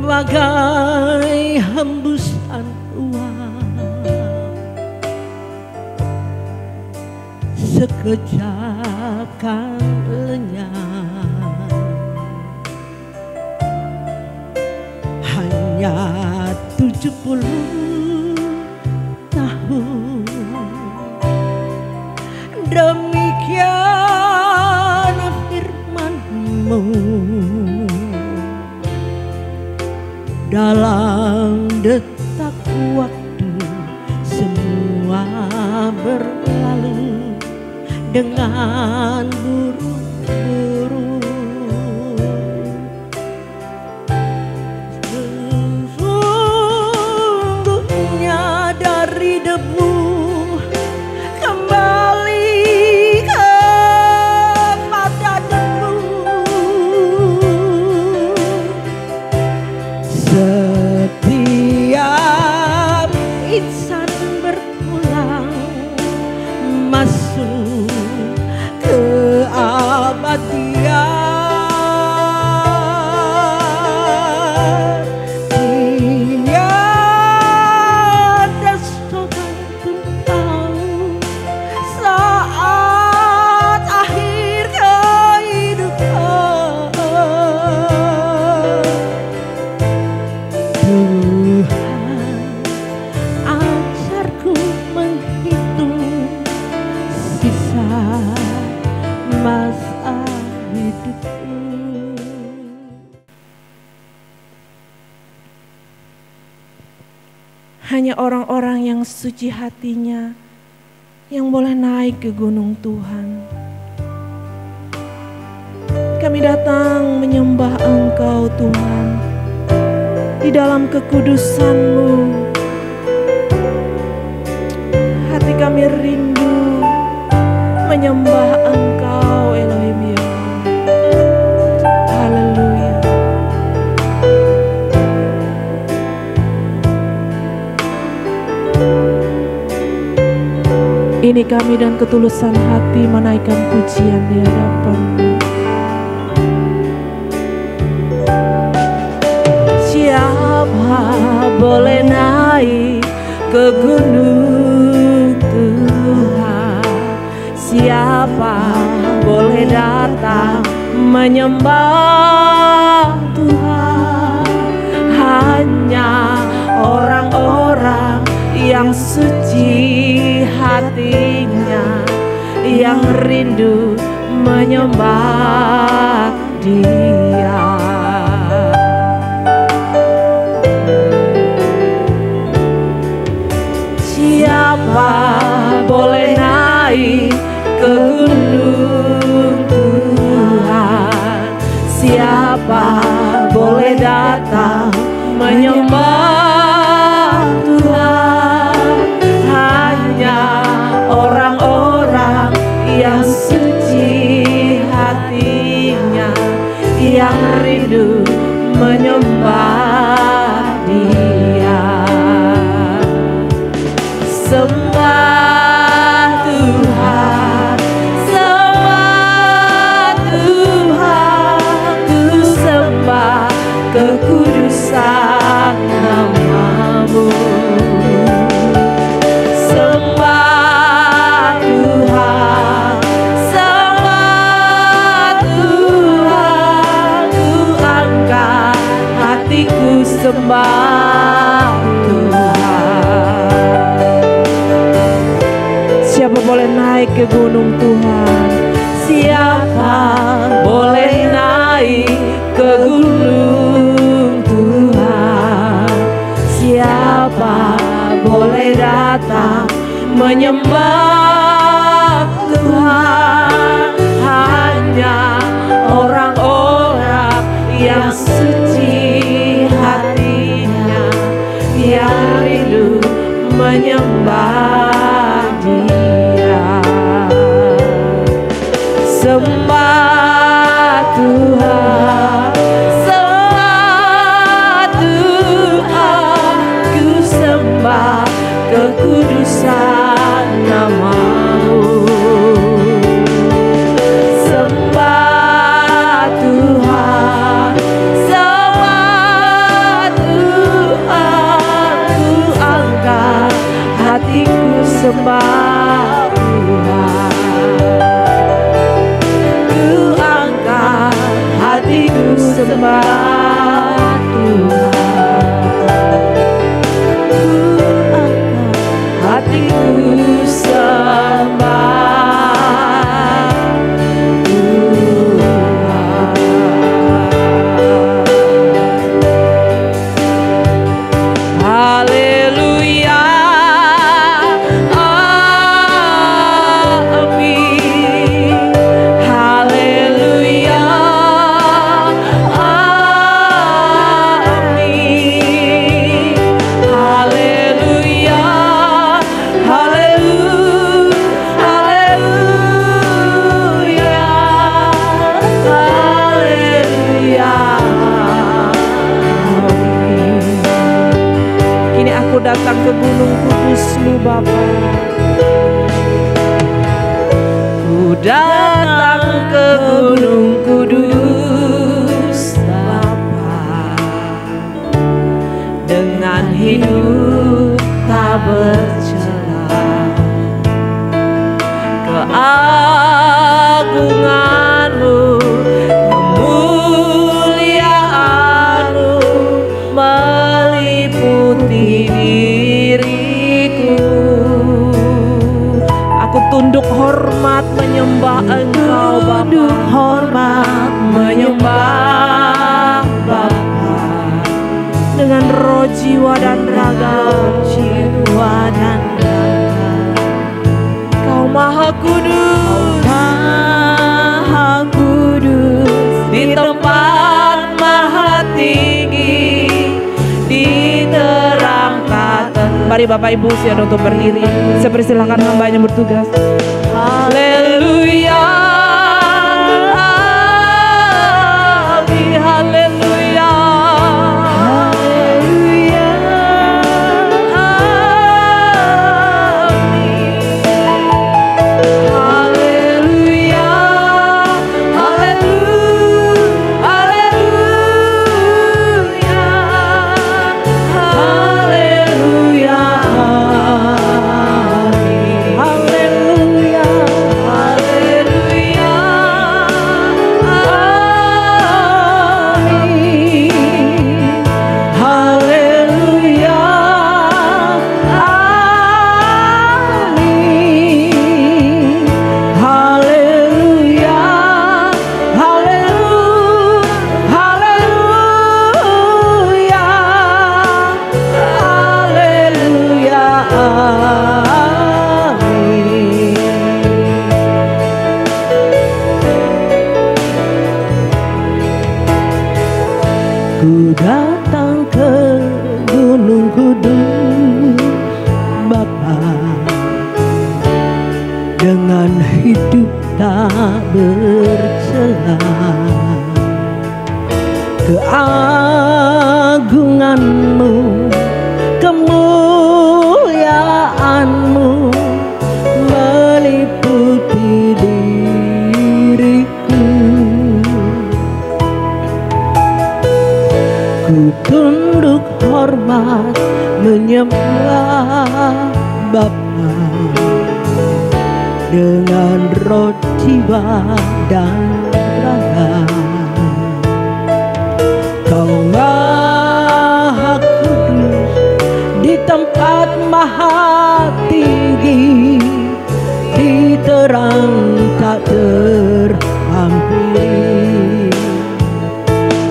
bagai hembusan uap, sekejap kan lenyap. Hanya 70 tahun, demikian firman-Mu. Dalam detak waktu semua berlalu dengan buru-buru. Sesungguhnya dari debu kembali kepada debu. Setiap insan berpulang masuk ke abadian. Tiada seorang pun tahu saat akhir kehidupan. Tuhan, ajarku menghitung sisa masa hidupku. Hanya orang-orang yang suci hatinya yang boleh naik ke gunung Tuhan. Kami datang menyembah Engkau Tuhan di dalam kekudusan-Mu. Hati kami rindu menyembah Engkau Elohim Yahweh. Haleluya. Ini kami dan ketulusan hati menaikkan pujian di hadapan-Mu. Siapa boleh naik ke gunung Tuhan? Siapa boleh datang menyembah Tuhan? Hanya orang-orang yang suci hatinya, yang rindu menyembah Dia. Siapa boleh naik ke gunung Tuhan? Siapa boleh datang menyembah Tuhan? Hanya orang-orang yang suci hatinya, yang rindu menyembah Dia. Sembah Tuhan, sembah Tuhan, ku sembah kekudusan nama-Mu. Sembah Tuhan, sembah Tuhan, ku angkat hatiku sembah Tuhan. Siapa boleh naik ke gunung Tuhan? Siapa boleh naik ke gunung Tuhan? Siapa boleh datang menyembah Tuhan? Hanya orang-orang yang suci hatinya, yang rindu menyembah Dia. Sembah Tuhan, sembah Tuhan, ku sembah kekudusan nama-Mu. Sembah Tuhan, sembah Ku datang ke gunung kudus-Mu Bapa. Ku datang ke gunung kudus Bapa, dengan hidup tak bercela, keagungan-Mu, kemuliaan-Mu meliputi diriku. Aku tunduk hormat menyembah Engkau Bapa. Tunduk hormat Menyembah Bapa dengan roh, jiwa dan raga. jiwa dan raga. Kau Maha Kudus, Maha Kudus, di tempat maha tinggi, diterangkan. Mari Bapak Ibu siap untuk berdiri. Saya persilahkan hamba yang bertugas. Haleluya, amin, haleluya, haleluya, amin, haleluya, haleluya, haleluya, haleluya, haleluya, haleluya, haleluya, haleluya, amin. Ku datang ke gunung kudus Bapa, dengan hidup tak bercela, keagungan-Mu, kemuliaan-Mu meliputi diriku. Ku tunduk hormat menyembah Bapa, dengan roh, jiwa dan raga. Kau Maha Kudus, di tempat maha tinggi, diterang tak terhampiri.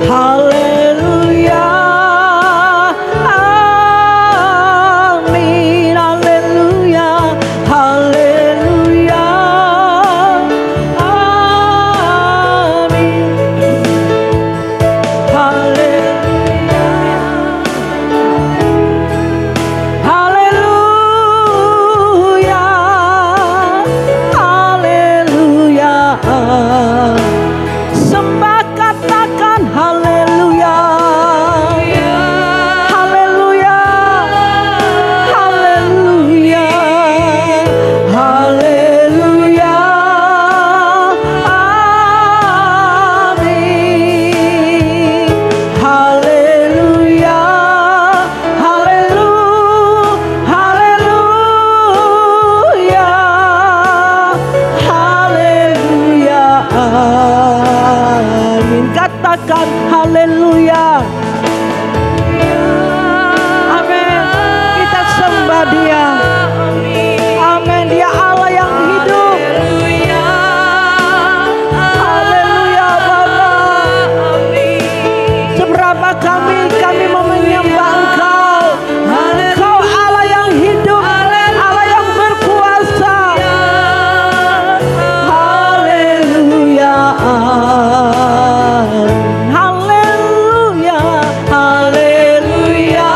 Haleluya, amin, haleluya, haleluya, amin, haleluya, haleluya, haleluya. Sembah, katakan haleluya, haleluya, haleluya, haleluya, amin, haleluya, haleluya, haleluya, amin. Katakan haleluya, amin. Kita sembah Dia, amin. Dia Allah yang hidup. Haleluya Bapa. Seberapa kami mau menyembah Engkau. Engkau Allah yang hidup, Allah yang berkuasa. Haleluya, haleluya, haleluya,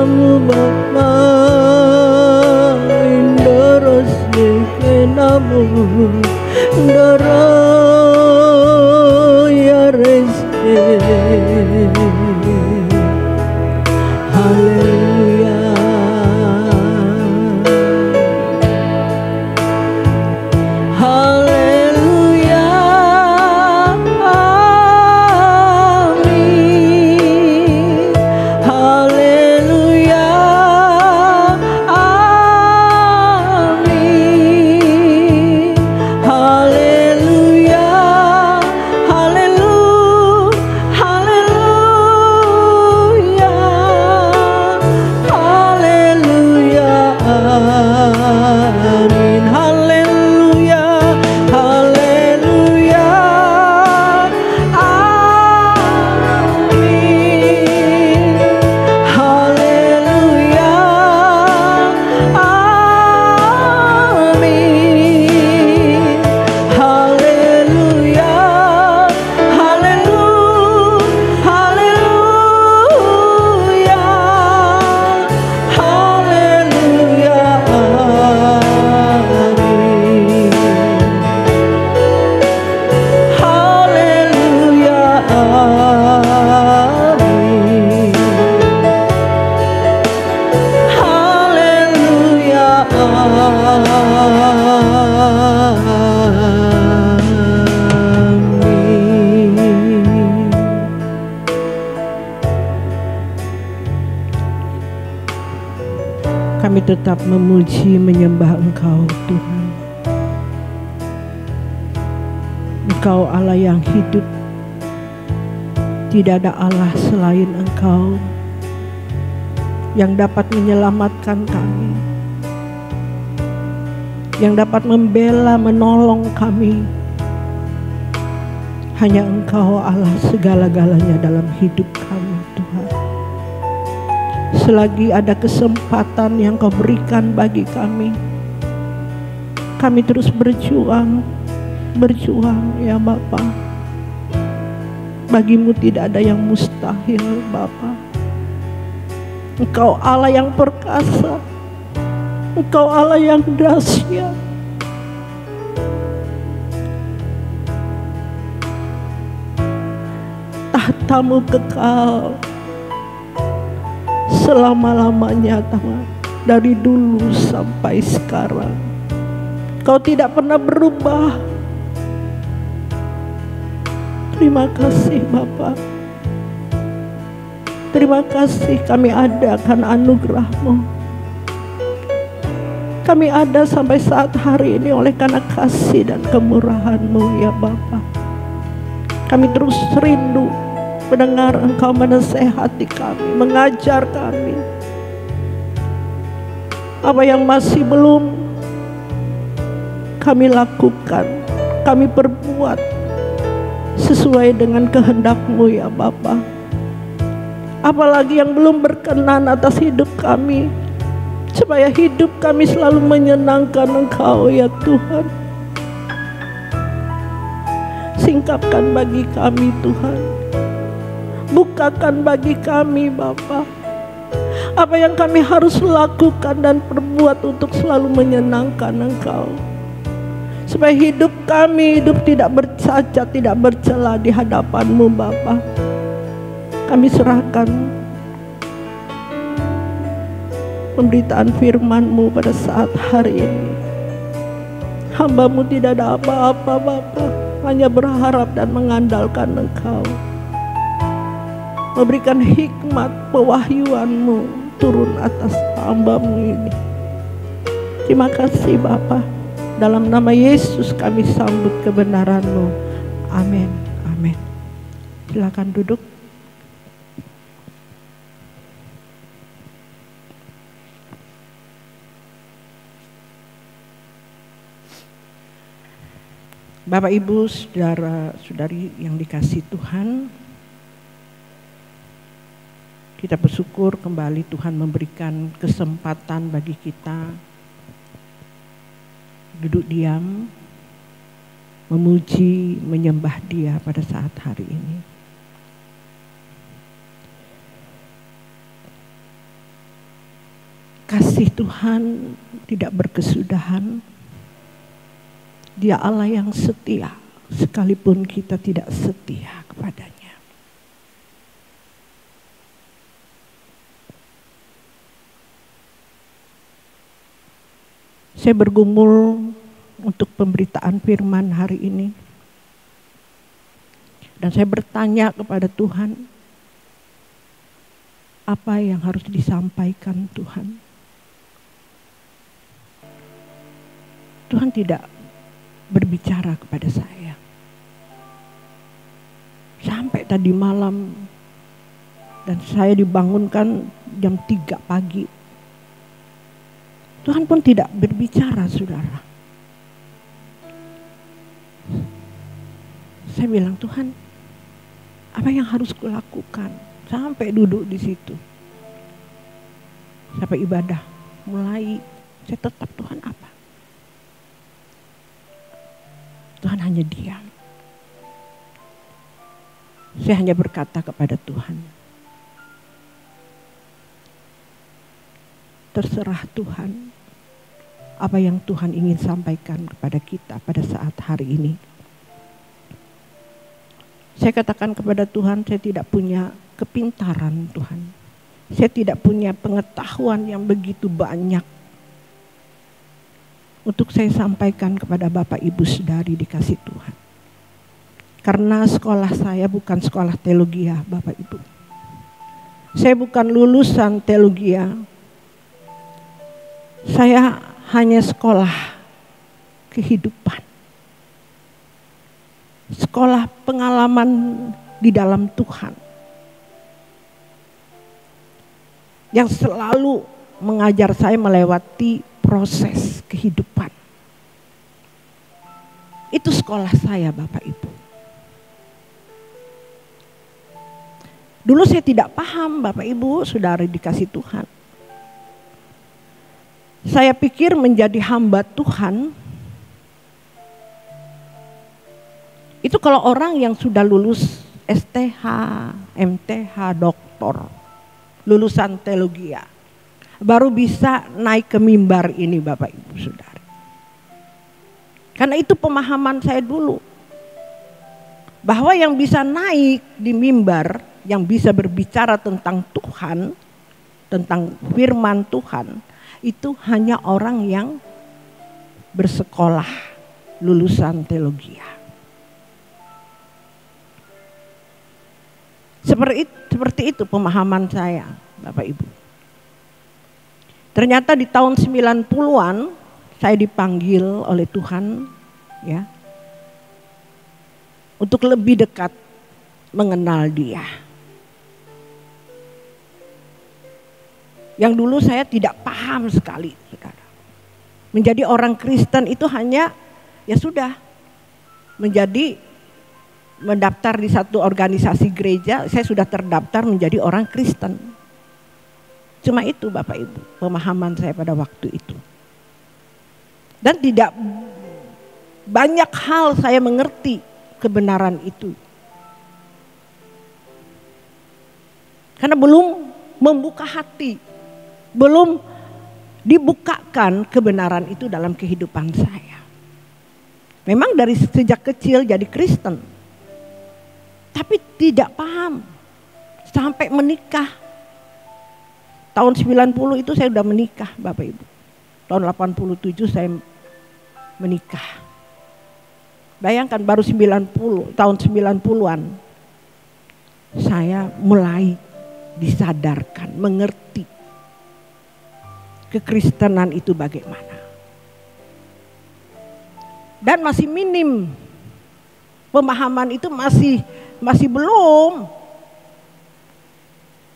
namu Bapa, indoros ke namu doro ya reste. Haleluya. Haleluya. Amin. Haleluya. Amin. Haleluya. Haleluya. Haleluya. Haleluya. Amin. Haleluya. Haleluya. Amin. Haleluya. Amin. Haleluya. Haleluya. Haleluya. Amin. Haleluya. Amin. Haleluya. Amin. Kami tetap memuji menyembah Engkau Tuhan. Engkau Allah yang hidup. Tidak ada Allah selain Engkau yang dapat menyelamatkan kami, yang dapat membela, menolong kami. Hanya Engkau Allah segala-galanya dalam hidup kami Tuhan. Selagi ada kesempatan yang Kau berikan bagi kami terus berjuang ya Bapa. Bagimu tidak ada yang mustahil Bapa. Engkau Allah yang perkasa, Engkau Allah yang dahsyat. Tahtamu kekal selama-lamanya Tuhan, dari dulu sampai sekarang. Kau tidak pernah berubah. Terima kasih Bapa. Terima kasih kami ada karena anugerah-Mu. Kami ada sampai saat hari ini oleh karena kasih dan kemurahan-Mu ya Bapa. Kami terus rindu mendengar Engkau menasehati kami, mengajar kami. Apa yang masih belum kami lakukan, kami perbuat sesuai dengan kehendak-Mu ya Bapa. Apalagi yang belum berkenan atas hidup kami, supaya hidup kami selalu menyenangkan Engkau ya Tuhan. Singkapkan bagi kami Tuhan, bukakan bagi kami Bapa, apa yang kami harus lakukan dan perbuat untuk selalu menyenangkan Engkau, supaya hidup kami tidak bercacat, tidak bercela di hadapan-Mu Bapa. Kami serahkan pemberitaan firman-Mu pada saat hari ini. Hamba-Mu tidak ada apa-apa Bapa, hanya berharap dan mengandalkan Engkau. Memberikan hikmat pewahyuan-Mu turun atas hamba-Mu ini. Terima kasih Bapa. Dalam nama Yesus kami sambut kebenaran-Mu. Amin. Amin. Silakan duduk. Bapak Ibu, saudara-saudari yang dikasihi Tuhan, kita bersyukur kembali Tuhan memberikan kesempatan bagi kita duduk diam, memuji, menyembah Dia pada saat hari ini. kasih Tuhan tidak berkesudahan. Dia Allah yang setia, sekalipun kita tidak setia kepadanya. Saya bergumul untuk pemberitaan firman hari ini. Dan saya bertanya kepada Tuhan, apa yang harus disampaikan Tuhan? Tuhan tidak berbicara kepada saya. Sampai tadi malam, dan saya dibangunkan jam 3 pagi. Tuhan pun tidak berbicara, saudara. Saya bilang, Tuhan, apa yang harus kulakukan? Sampai duduk di situ. Sampai ibadah mulai, saya tetap, Tuhan apa? Tuhan hanya diam. Saya hanya berkata kepada Tuhan, terserah Tuhan apa yang Tuhan ingin sampaikan kepada kita pada saat hari ini. Saya katakan kepada Tuhan, saya tidak punya kepintaran Tuhan. Saya tidak punya pengetahuan yang begitu banyak untuk saya sampaikan kepada Bapak Ibu Saudari dikasih Tuhan. Karena sekolah saya bukan sekolah teologi, Bapak Ibu. Saya bukan lulusan teologi. Saya hanya sekolah kehidupan. Sekolah pengalaman di dalam Tuhan. Yang selalu mengajar saya melewati proses kehidupan. Itu sekolah saya, Bapak Ibu. Dulu saya tidak paham, Bapak Ibu, saudara dikasih Tuhan. Saya pikir menjadi hamba Tuhan itu kalau orang yang sudah lulus STH, MTH, doktor, lulusan teologi, baru bisa naik ke mimbar ini, Bapak Ibu Saudara. Karena itu pemahaman saya dulu. Bahwa yang bisa naik di mimbar, yang bisa berbicara tentang Tuhan, tentang firman Tuhan, itu hanya orang yang bersekolah lulusan teologi. Seperti itu pemahaman saya, Bapak Ibu. Ternyata di tahun 90-an saya dipanggil oleh Tuhan ya untuk lebih dekat mengenal Dia. Yang dulu saya tidak paham sekali, saudara. Menjadi orang Kristen itu hanya ya sudah mendaftar di satu organisasi gereja, saya sudah terdaftar menjadi orang Kristen. Cuma itu, Bapak Ibu, pemahaman saya pada waktu itu. Dan tidak banyak hal saya mengerti kebenaran itu. Karena belum membuka hati, belum dibukakan kebenaran itu dalam kehidupan saya. Memang dari sejak kecil jadi Kristen, tapi tidak paham sampai menikah. Tahun 90 itu saya sudah menikah, Bapak Ibu. Tahun 87 saya menikah. Bayangkan baru tahun 90-an saya mulai disadarkan, mengerti kekristenan itu bagaimana. Dan masih minim. Pemahaman itu masih belum.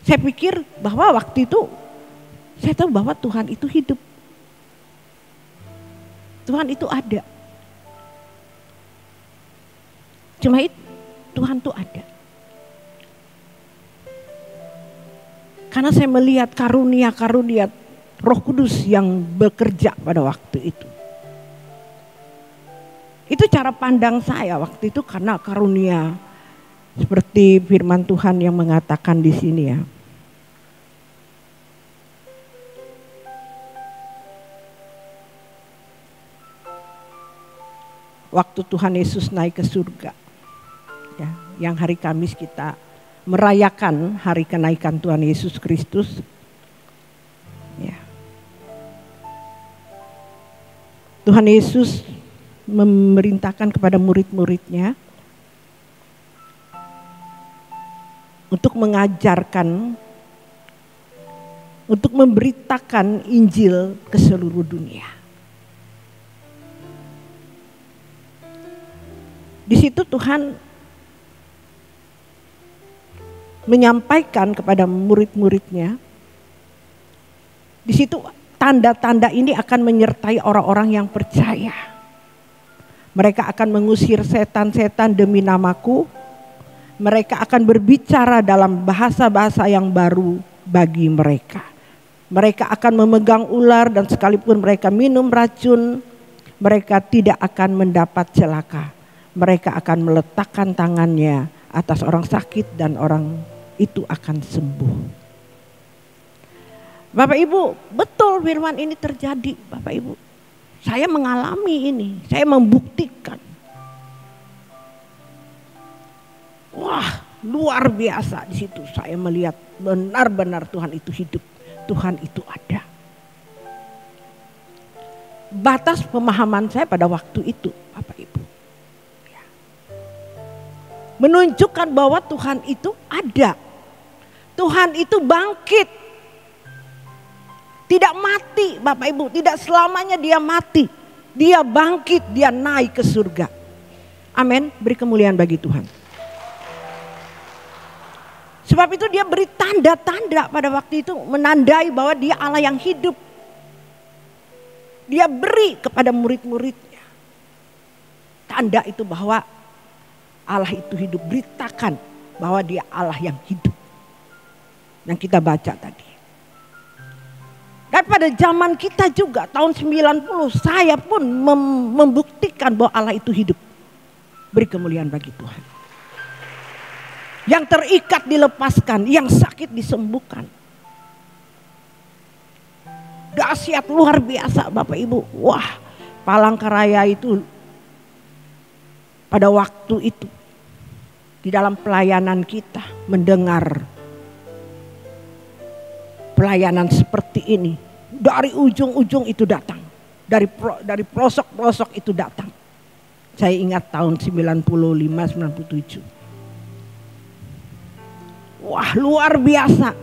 Saya pikir bahwa waktu itu saya tahu bahwa Tuhan itu hidup. Tuhan itu ada. Cuma itu Tuhan itu ada. Karena saya melihat karunia-karunia Roh Kudus yang bekerja pada waktu itu. Itu cara pandang saya waktu itu karena karunia seperti firman Tuhan yang mengatakan di sini ya. waktu Tuhan Yesus naik ke surga. Ya, yang hari Kamis kita merayakan hari kenaikan Tuhan Yesus Kristus. Ya. Tuhan Yesus memerintahkan kepada murid-muridnya untuk mengajarkan, untuk memberitakan Injil ke seluruh dunia. Di situ Tuhan menyampaikan kepada murid-muridnya, di situ tanda-tanda ini akan menyertai orang-orang yang percaya. Mereka akan mengusir setan-setan demi namaku. Mereka akan berbicara dalam bahasa-bahasa yang baru bagi mereka. Mereka akan memegang ular dan sekalipun mereka minum racun, mereka tidak akan mendapat celaka. Mereka akan meletakkan tangannya atas orang sakit dan orang itu akan sembuh. Bapak Ibu, betul firman ini terjadi, Bapak Ibu. Saya mengalami ini, saya membuktikan. Wah, luar biasa di situ saya melihat benar-benar Tuhan itu hidup, Tuhan itu ada. Batas pemahaman saya pada waktu itu, Bapak Ibu, ya, menunjukkan bahwa Tuhan itu ada. Tuhan itu bangkit. Tidak mati, Bapak Ibu, tidak selamanya dia mati. Dia bangkit, dia naik ke surga. Amin, beri kemuliaan bagi Tuhan. Sebab itu dia beri tanda-tanda pada waktu itu menandai bahwa dia Allah yang hidup. Dia beri kepada murid-muridnya. Tanda itu bahwa Allah itu hidup. Beritakan bahwa dia Allah yang hidup. Yang kita baca tadi. Dan pada zaman kita juga tahun 90 saya pun membuktikan bahwa Allah itu hidup. Beri kemuliaan bagi Tuhan. Yang terikat dilepaskan, yang sakit disembuhkan. Dahsyat luar biasa Bapak Ibu. Wah, Palangkaraya itu pada waktu itu di dalam pelayanan kita mendengar pelayanan seperti ini. Dari ujung-ujung itu datang. Dari pelosok-pelosok itu datang. Saya ingat tahun 95-97. Wah, luar biasa.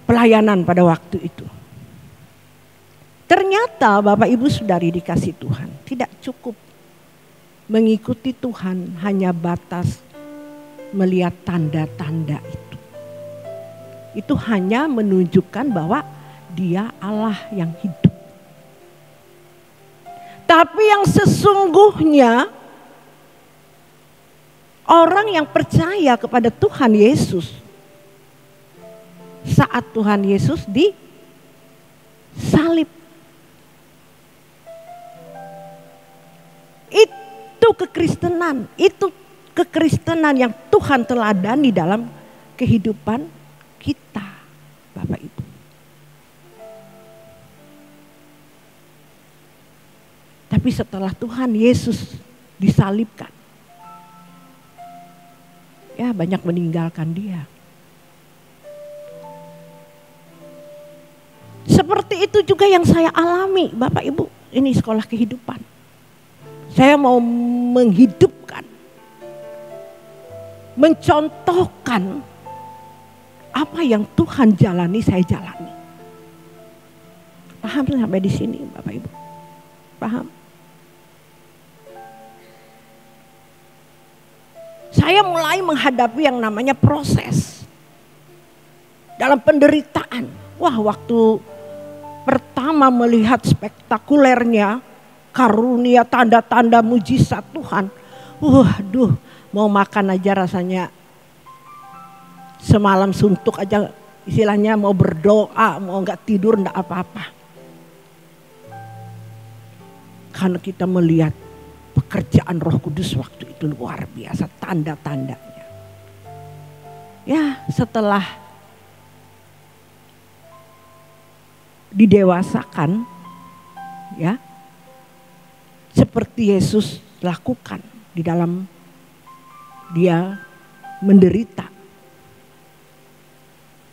Pelayanan pada waktu itu. Ternyata Bapak Ibu Saudari dikasih Tuhan, tidak cukup mengikuti Tuhan hanya batas melihat tanda-tanda itu. Itu hanya menunjukkan bahwa dia Allah yang hidup. Tapi yang sesungguhnya orang yang percaya kepada Tuhan Yesus saat Tuhan Yesus disalib. Itu kekristenan yang Tuhan teladani dalam kehidupan kita, Bapak Ibu. Tapi setelah Tuhan Yesus disalibkan, ya banyak meninggalkan dia. Seperti itu juga yang saya alami, Bapak Ibu. Ini sekolah kehidupan. Saya mau menghidupkan, mencontohkan apa yang Tuhan jalani, saya jalani. Paham sampai di sini, Bapak Ibu? Paham? Saya mulai menghadapi yang namanya proses dalam penderitaan. Wah, waktu pertama melihat spektakulernya karunia tanda-tanda mujizat Tuhan. Waduh, mau makan aja rasanya semalam suntuk aja, istilahnya mau berdoa, mau nggak tidur nggak apa-apa. Karena kita melihat pekerjaan Roh Kudus waktu itu luar biasa, tanda-tandanya. Ya, setelah didewasakan, ya, seperti Yesus lakukan di dalam dia menderita.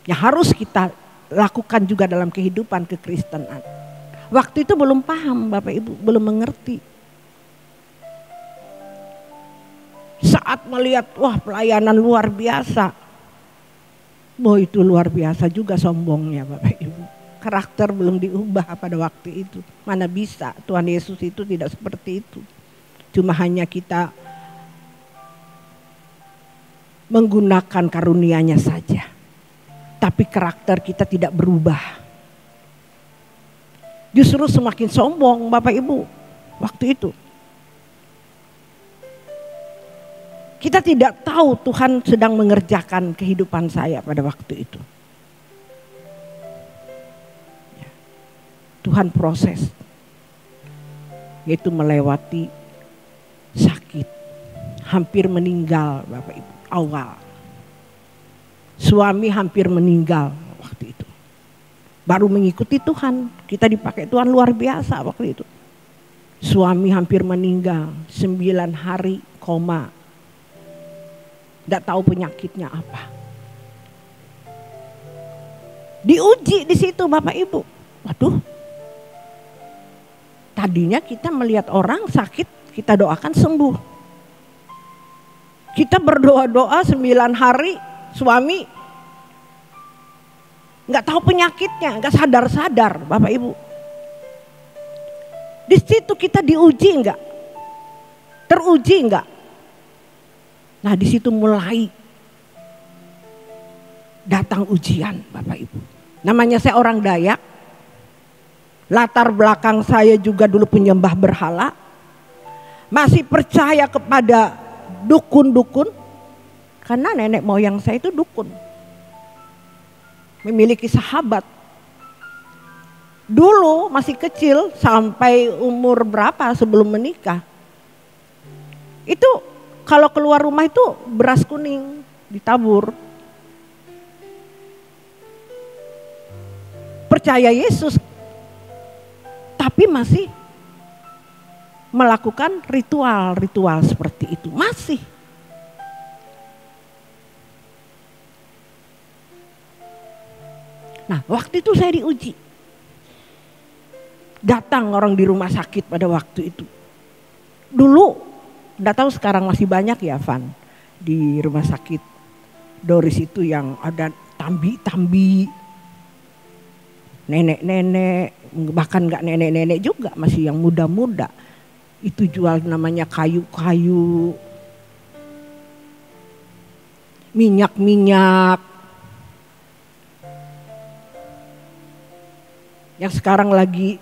Yang harus kita lakukan juga dalam kehidupan kekristenan. Waktu itu belum paham Bapak Ibu, belum mengerti. Saat melihat wah pelayanan luar biasa. Oh itu luar biasa juga sombongnya Bapak Ibu. Karakter belum diubah pada waktu itu. Mana bisa, Tuhan Yesus itu tidak seperti itu. Cuma hanya kita menggunakan karunia-Nya saja. Tapi karakter kita tidak berubah. Justru semakin sombong Bapak Ibu waktu itu. Kita tidak tahu Tuhan sedang mengerjakan kehidupan saya pada waktu itu. Tuhan proses, yaitu melewati sakit, hampir meninggal Bapak Ibu awal. Suami hampir meninggal waktu itu. Baru mengikuti Tuhan, kita dipakai Tuhan luar biasa waktu itu. Suami hampir meninggal, 9 hari koma. Tidak tahu penyakitnya apa. Diuji di situ Bapak Ibu. Waduh. Tadinya kita melihat orang sakit, kita doakan sembuh. Kita berdoa-doa 9 hari, suami nggak tahu penyakitnya, nggak sadar-sadar Bapak Ibu. Di situ kita diuji nggak? Teruji nggak? Nah di situ mulai datang ujian Bapak Ibu. Namanya saya orang Dayak. Latar belakang saya juga dulu penyembah berhala. Masih percaya kepada dukun-dukun. Karena nenek moyang saya itu dukun. Memiliki sahabat. Dulu masih kecil sampai umur berapa sebelum menikah. Itu kalau keluar rumah itu beras kuning ditabur. Percaya Yesus. Tapi masih melakukan ritual-ritual seperti itu. Masih. Nah waktu itu saya diuji. Datang orang di rumah sakit pada waktu itu. Dulu, enggak tahu sekarang masih banyak ya Van. Di rumah sakit Doris itu yang ada tambi-tambi. Nenek-nenek, bahkan enggak nenek-nenek juga, masih yang muda-muda. Itu jual namanya kayu-kayu. Minyak-minyak. Yang sekarang lagi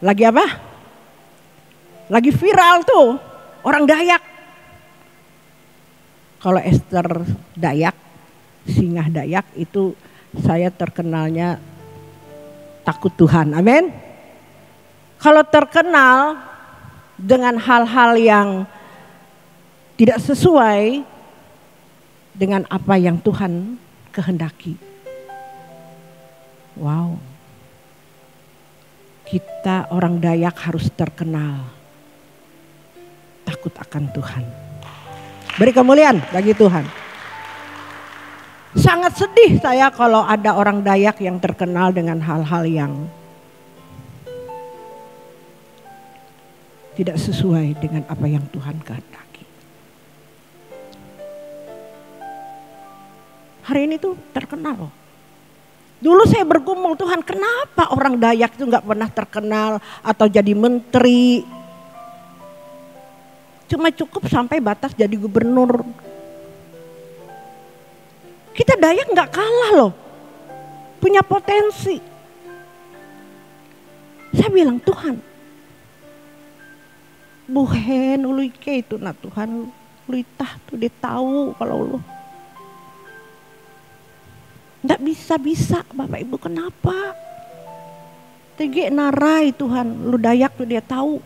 apa? Lagi viral tuh, orang Dayak. Kalau Esther Dayak, Singah Dayak itu saya terkenalnya takut Tuhan, amin. Kalau terkenal dengan hal-hal yang tidak sesuai dengan apa yang Tuhan kehendaki. Wow, kita orang Dayak harus terkenal takut akan Tuhan. Beri kemuliaan bagi Tuhan. Sangat sedih saya kalau ada orang Dayak yang terkenal dengan hal-hal yang tidak sesuai dengan apa yang Tuhan kehendaki. Hari ini tuh terkenal loh. Dulu saya bergumul, Tuhan kenapa orang Dayak itu gak pernah terkenal atau jadi menteri. Cuma cukup sampai batas jadi gubernur. Kita Dayak gak kalah loh, punya potensi. Saya bilang Tuhan, buhen uluike itu nah Tuhan, luitah tuh dia tahu kalau lu. Nggak bisa Bapak Ibu, kenapa? Tege narai Tuhan, lu Dayak tuh dia tahu.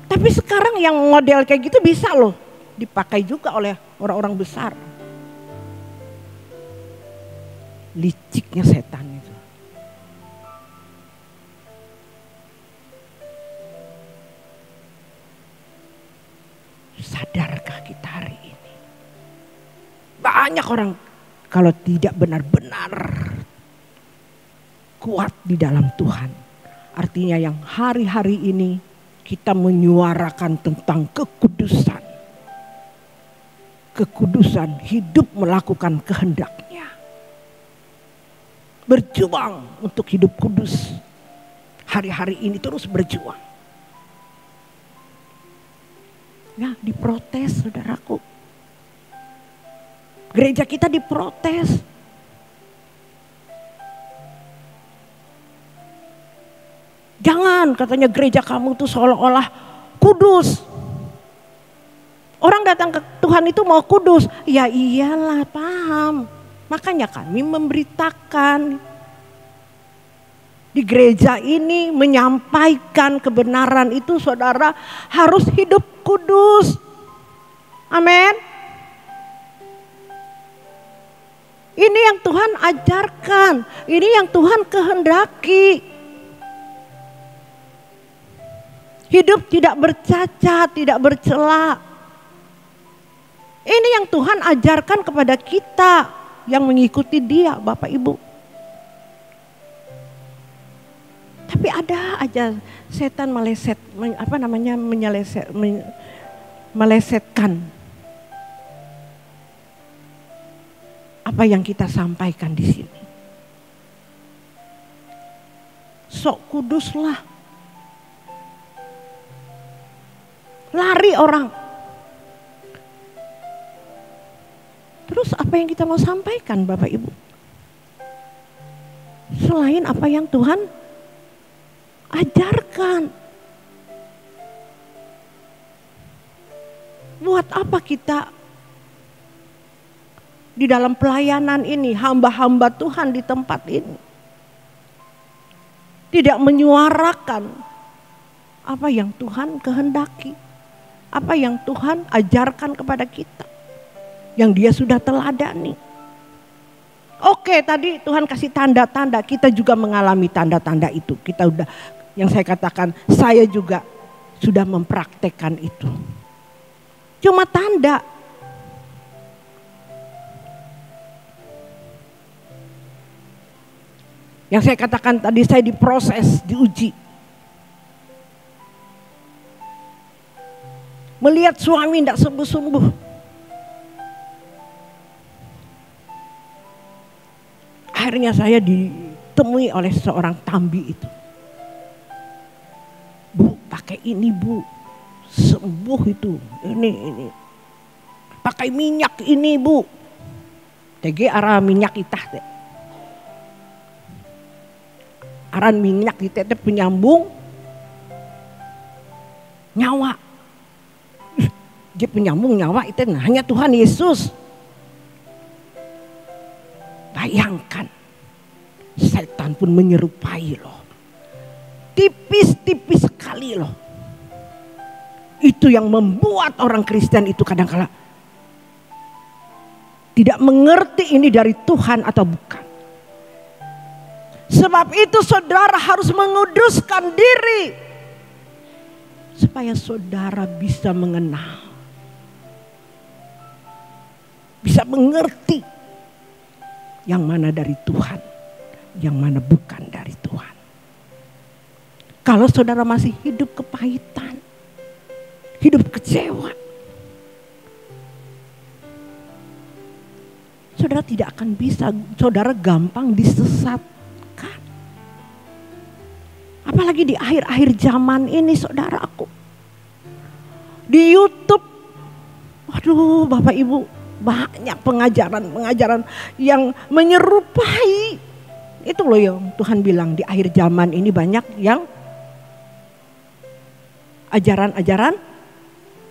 Tapi sekarang yang model kayak gitu bisa loh dipakai juga oleh orang-orang besar. liciknya setan itu. Sadarkah kita hari ini? Banyak orang kalau tidak benar-benar kuat di dalam Tuhan. Artinya yang hari-hari ini kita menyuarakan tentang kekudusan. Kekudusan, hidup melakukan kehendaknya. Berjuang untuk hidup kudus. Hari-hari ini terus berjuang. Ya, diprotes saudaraku. Gereja kita diprotes. Jangan, katanya gereja kamu tuh seolah-olah kudus. Orang datang ke Tuhan itu mau kudus. Ya iyalah, paham. Makanya kami memberitakan di gereja ini, menyampaikan kebenaran itu, saudara harus hidup kudus. Amin. Ini yang Tuhan ajarkan, ini yang Tuhan kehendaki. Hidup tidak bercacat, tidak bercela. Ini yang Tuhan ajarkan kepada kita yang mengikuti Dia, Bapak Ibu. Tapi ada aja setan melesetkan apa yang kita sampaikan di sini. Sok kuduslah. Lari orang. Terus apa yang kita mau sampaikan Bapak Ibu? Selain apa yang Tuhan ajarkan. Buat apa kita di dalam pelayanan ini, hamba-hamba Tuhan di tempat ini tidak menyuarakan apa yang Tuhan kehendaki, apa yang Tuhan ajarkan kepada kita, yang Dia sudah teladani. Oke, tadi Tuhan kasih tanda-tanda, kita juga mengalami tanda-tanda itu. Kita udah, yang saya katakan, saya juga sudah mempraktekkan itu. Cuma tanda. Yang saya katakan tadi, saya diproses, diuji. Melihat suami tidak sembuh-sembuh. Akhirnya saya ditemui oleh seorang tambi itu. Bu, pakai ini bu, sembuh itu. Ini. Pakai minyak ini bu. TG arah minyak itah teh. Aran minyak di tetep penyambung nyawa. Dia penyambung nyawa itu hanya Tuhan Yesus. Bayangkan, setan pun menyerupai loh. Tipis-tipis sekali loh. Itu yang membuat orang Kristen itu kadang-kala tidak mengerti ini dari Tuhan atau bukan. Sebab itu saudara harus menguduskan diri. Supaya saudara bisa mengenal. Bisa mengerti. Yang mana dari Tuhan. Yang mana bukan dari Tuhan. Kalau saudara masih hidup kepahitan. Hidup kecewa. Saudara tidak akan bisa. Saudara gampang disesatkan. Apalagi di akhir-akhir zaman ini saudaraku. Di YouTube. Waduh Bapak Ibu. Banyak pengajaran-pengajaran yang menyerupai. Itu loh yang Tuhan bilang di akhir zaman ini banyak yang ajaran-ajaran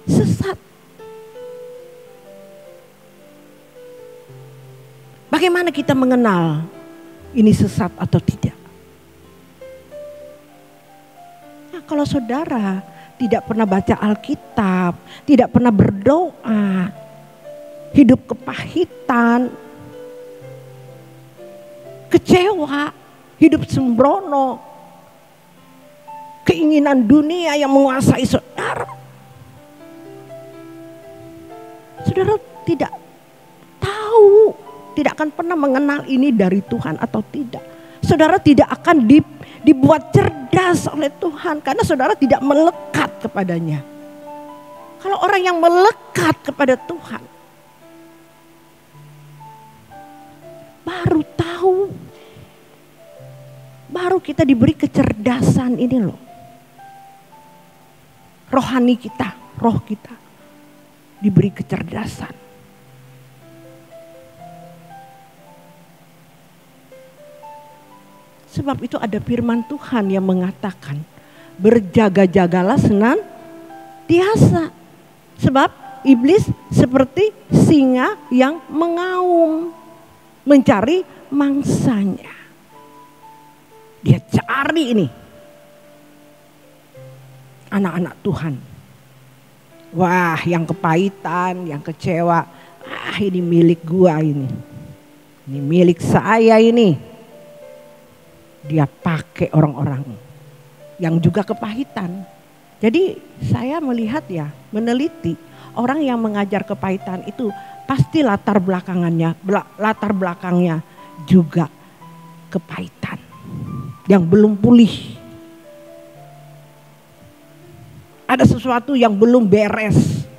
sesat. Bagaimana kita mengenal ini sesat atau tidak? Nah, kalau saudara tidak pernah baca Alkitab, tidak pernah berdoa, hidup kepahitan, kecewa, hidup sembrono, keinginan dunia yang menguasai saudara. Saudara tidak tahu, tidak akan pernah mengenal ini dari Tuhan atau tidak. Saudara tidak akan dibuat cerdas oleh Tuhan karena saudara tidak melekat kepadanya. Kalau orang yang melekat kepada Tuhan, baru tahu, baru kita diberi kecerdasan ini loh. Rohani kita, roh kita diberi kecerdasan. Sebab itu ada firman Tuhan yang mengatakan, berjaga-jagalah senantiasa. Sebab iblis seperti singa yang mengaum, mencari mangsanya. Dia cari ini anak-anak Tuhan. Wah, yang kepahitan, yang kecewa. Ah, ini milik gua ini. Ini milik saya ini. Dia pakai orang-orang yang juga kepahitan. Jadi saya melihat ya, meneliti orang yang mengajar kepahitan itu pasti latar belakangnya juga kepahitan yang belum pulih. Ada sesuatu yang belum beres.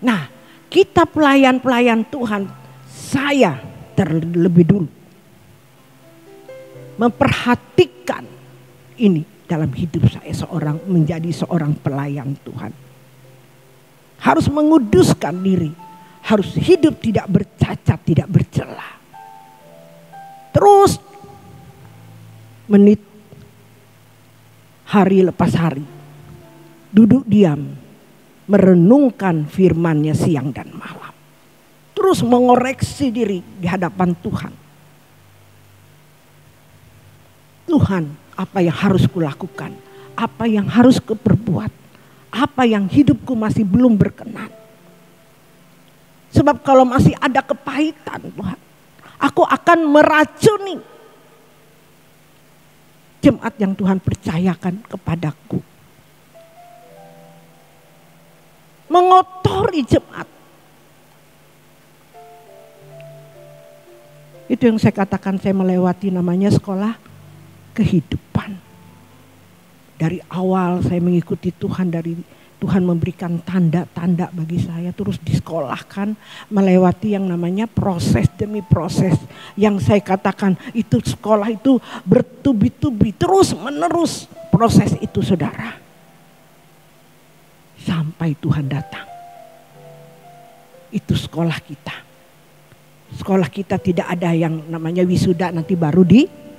Nah, kita pelayan-pelayan Tuhan, saya terlebih dulu memperhatikan ini dalam hidup saya menjadi seorang pelayan Tuhan. Harus menguduskan diri, harus hidup tidak bercacat, tidak bercela. Terus menit, hari lepas hari, duduk diam, merenungkan firman-Nya siang dan malam. Terus mengoreksi diri di hadapan Tuhan. Tuhan, apa yang harus kulakukan? Apa yang harus kuperbuat? Apa yang hidupku masih belum berkenan? Sebab kalau masih ada kepahitan Tuhan, aku akan meracuni jemaat yang Tuhan percayakan kepadaku. Mengotori jemaat. Itu yang saya katakan, saya melewati namanya sekolah kehidupan. Dari awal saya mengikuti Tuhan, dari Tuhan memberikan tanda-tanda bagi saya, terus disekolahkan melewati yang namanya proses demi proses. Yang saya katakan itu sekolah itu bertubi-tubi, terus menerus proses itu saudara. Sampai Tuhan datang. Itu sekolah kita. Sekolah kita tidak ada yang namanya wisuda nanti baru di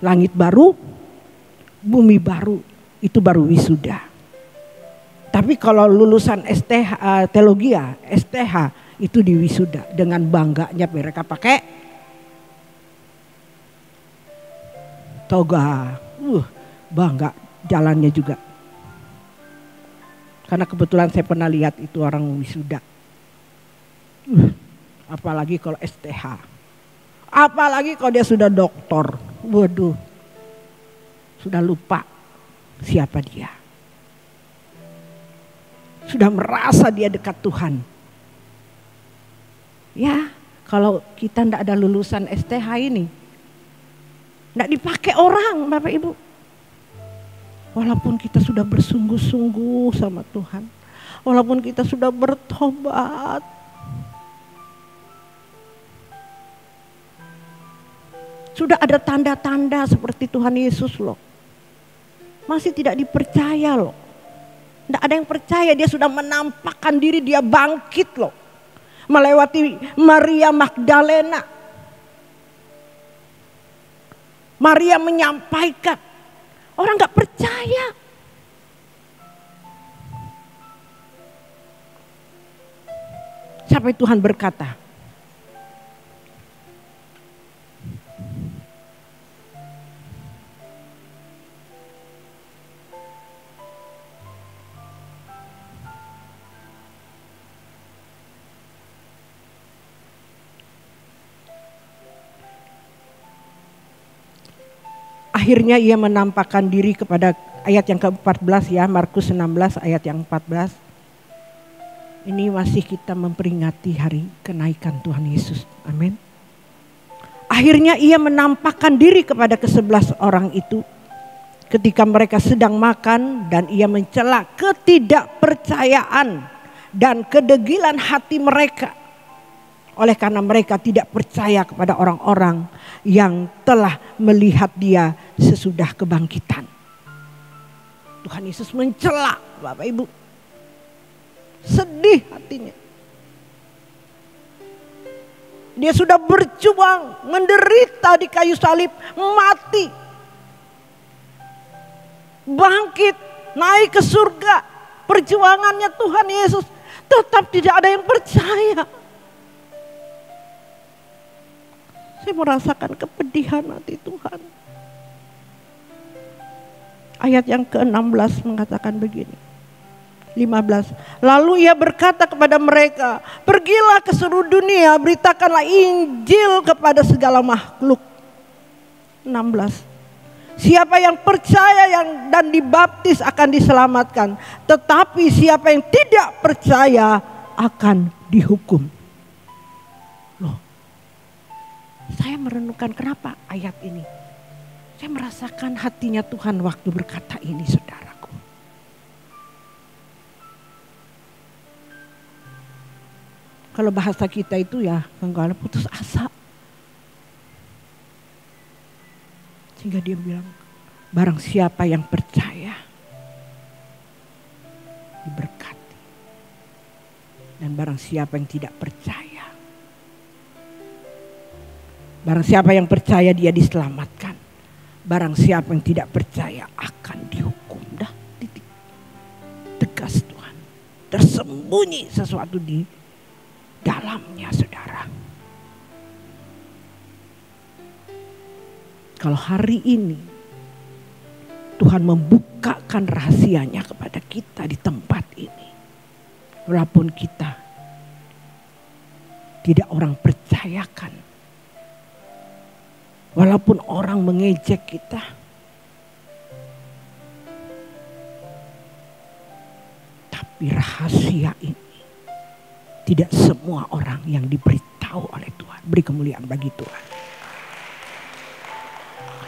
langit baru, bumi baru, itu baru wisuda. Tapi kalau lulusan STH, teologia, STH itu di wisuda dengan bangganya mereka pakai toga, bangga jalannya juga. Karena kebetulan saya pernah lihat itu orang wisuda. Apalagi kalau STH, apalagi kalau dia sudah doktor. Waduh, sudah lupa siapa dia. Sudah merasa dia dekat Tuhan. Ya, kalau kita tidak ada lulusan STH ini, tidak dipakai orang Bapak Ibu. Walaupun kita sudah bersungguh-sungguh sama Tuhan. Walaupun kita sudah bertobat. Sudah ada tanda-tanda seperti Tuhan Yesus loh. Masih tidak dipercaya loh. Tidak ada yang percaya, dia sudah menampakkan diri, dia bangkit loh. Melewati Maria Magdalena. Maria menyampaikan. Orang gak percaya. Sampai Tuhan berkata, Akhirnya ia menampakkan diri kepada, ayat yang ke-14 ya, Markus 16 ayat yang 14. Ini masih kita memperingati hari kenaikan Tuhan Yesus. Amin. Akhirnya ia menampakkan diri kepada ke-11 orang itu ketika mereka sedang makan, dan ia mencela ketidakpercayaan dan kedegilan hati mereka. Oleh karena mereka tidak percaya kepada orang-orang yang telah melihat dia sesudah kebangkitan. Tuhan Yesus mencela, Bapak Ibu. Sedih hatinya. Dia sudah berjuang, menderita di kayu salib, mati, bangkit, naik ke surga. Perjuangannya Tuhan Yesus, tetap tidak ada yang percaya. Saya merasakan kepedihan hati Tuhan. Ayat yang ke-16 mengatakan begini. 15. Lalu ia berkata kepada mereka, pergilah ke seluruh dunia, beritakanlah Injil kepada segala makhluk. 16. Siapa yang percaya dan dibaptis akan diselamatkan, tetapi siapa yang tidak percaya akan dihukum. Loh, saya merenungkan kenapa ayat ini. Saya merasakan hatinya Tuhan waktu berkata ini, saudaraku. Kalau bahasa kita itu ya, kalau putus asa. Sehingga dia bilang, barang siapa yang percaya, diberkati. Dan barang siapa yang tidak percaya, barang siapa yang percaya dia diselamatkan. Barang siapa yang tidak percaya akan dihukum. Dah, titik. Tegas Tuhan. Tersembunyi sesuatu di dalamnya, saudara. Kalau hari ini Tuhan membukakan rahasianya kepada kita di tempat ini, walaupun kita tidak orang percayakan, walaupun orang mengejek kita, tapi rahasia ini tidak semua orang yang diberitahu oleh Tuhan. Beri kemuliaan bagi Tuhan.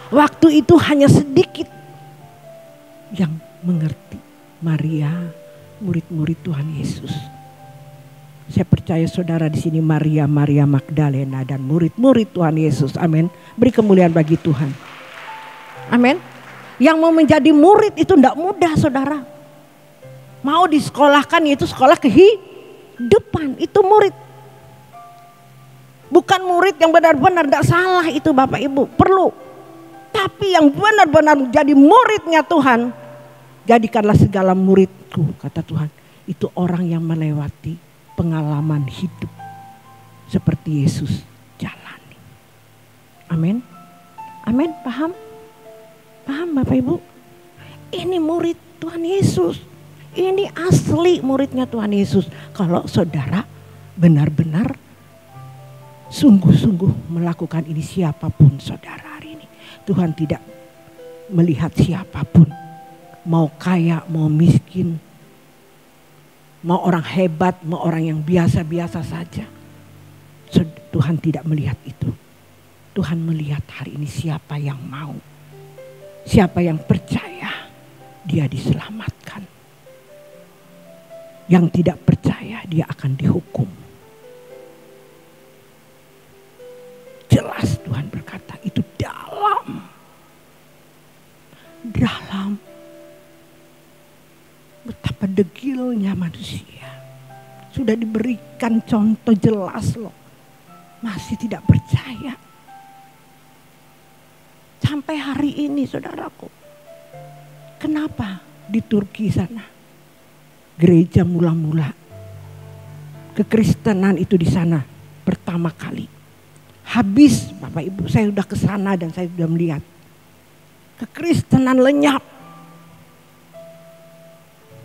Waktu itu hanya sedikit yang mengerti. Maria, murid-murid Tuhan Yesus. Saya percaya saudara di sini Maria Magdalena dan murid-murid Tuhan Yesus. Amin. Beri kemuliaan bagi Tuhan. Amin. Yang mau menjadi murid itu tidak mudah, saudara. Mau disekolahkan yaitu sekolah kehidupan, itu murid. Bukan murid yang benar-benar tidak salah, itu Bapak Ibu perlu. Tapi yang benar-benar menjadi muridnya Tuhan, jadikanlah segala muridku, kata Tuhan. Itu orang yang melewati pengalaman hidup seperti Yesus jalani. Amin. Amin, paham? Paham Bapak Ibu? Ini murid Tuhan Yesus. Ini asli muridnya Tuhan Yesus. Kalau saudara benar-benar sungguh-sungguh melakukan ini, siapapun saudara hari ini, Tuhan tidak melihat siapapun. Mau kaya, mau miskin, mau orang hebat, mau orang yang biasa-biasa saja. Tuhan tidak melihat itu. Tuhan melihat hari ini siapa yang mau. Siapa yang percaya, dia diselamatkan. Yang tidak percaya, dia akan dihukum. Jelas Tuhan berkata itu dalam. Betapa degilnya manusia. Sudah diberikan contoh jelas loh. Masih tidak percaya. Sampai hari ini saudaraku. Kenapa di Turki sana gereja mula-mula kekristenan itu di sana pertama kali habis, Bapak Ibu, saya sudah ke sana dan saya sudah melihat kekristenan lenyap.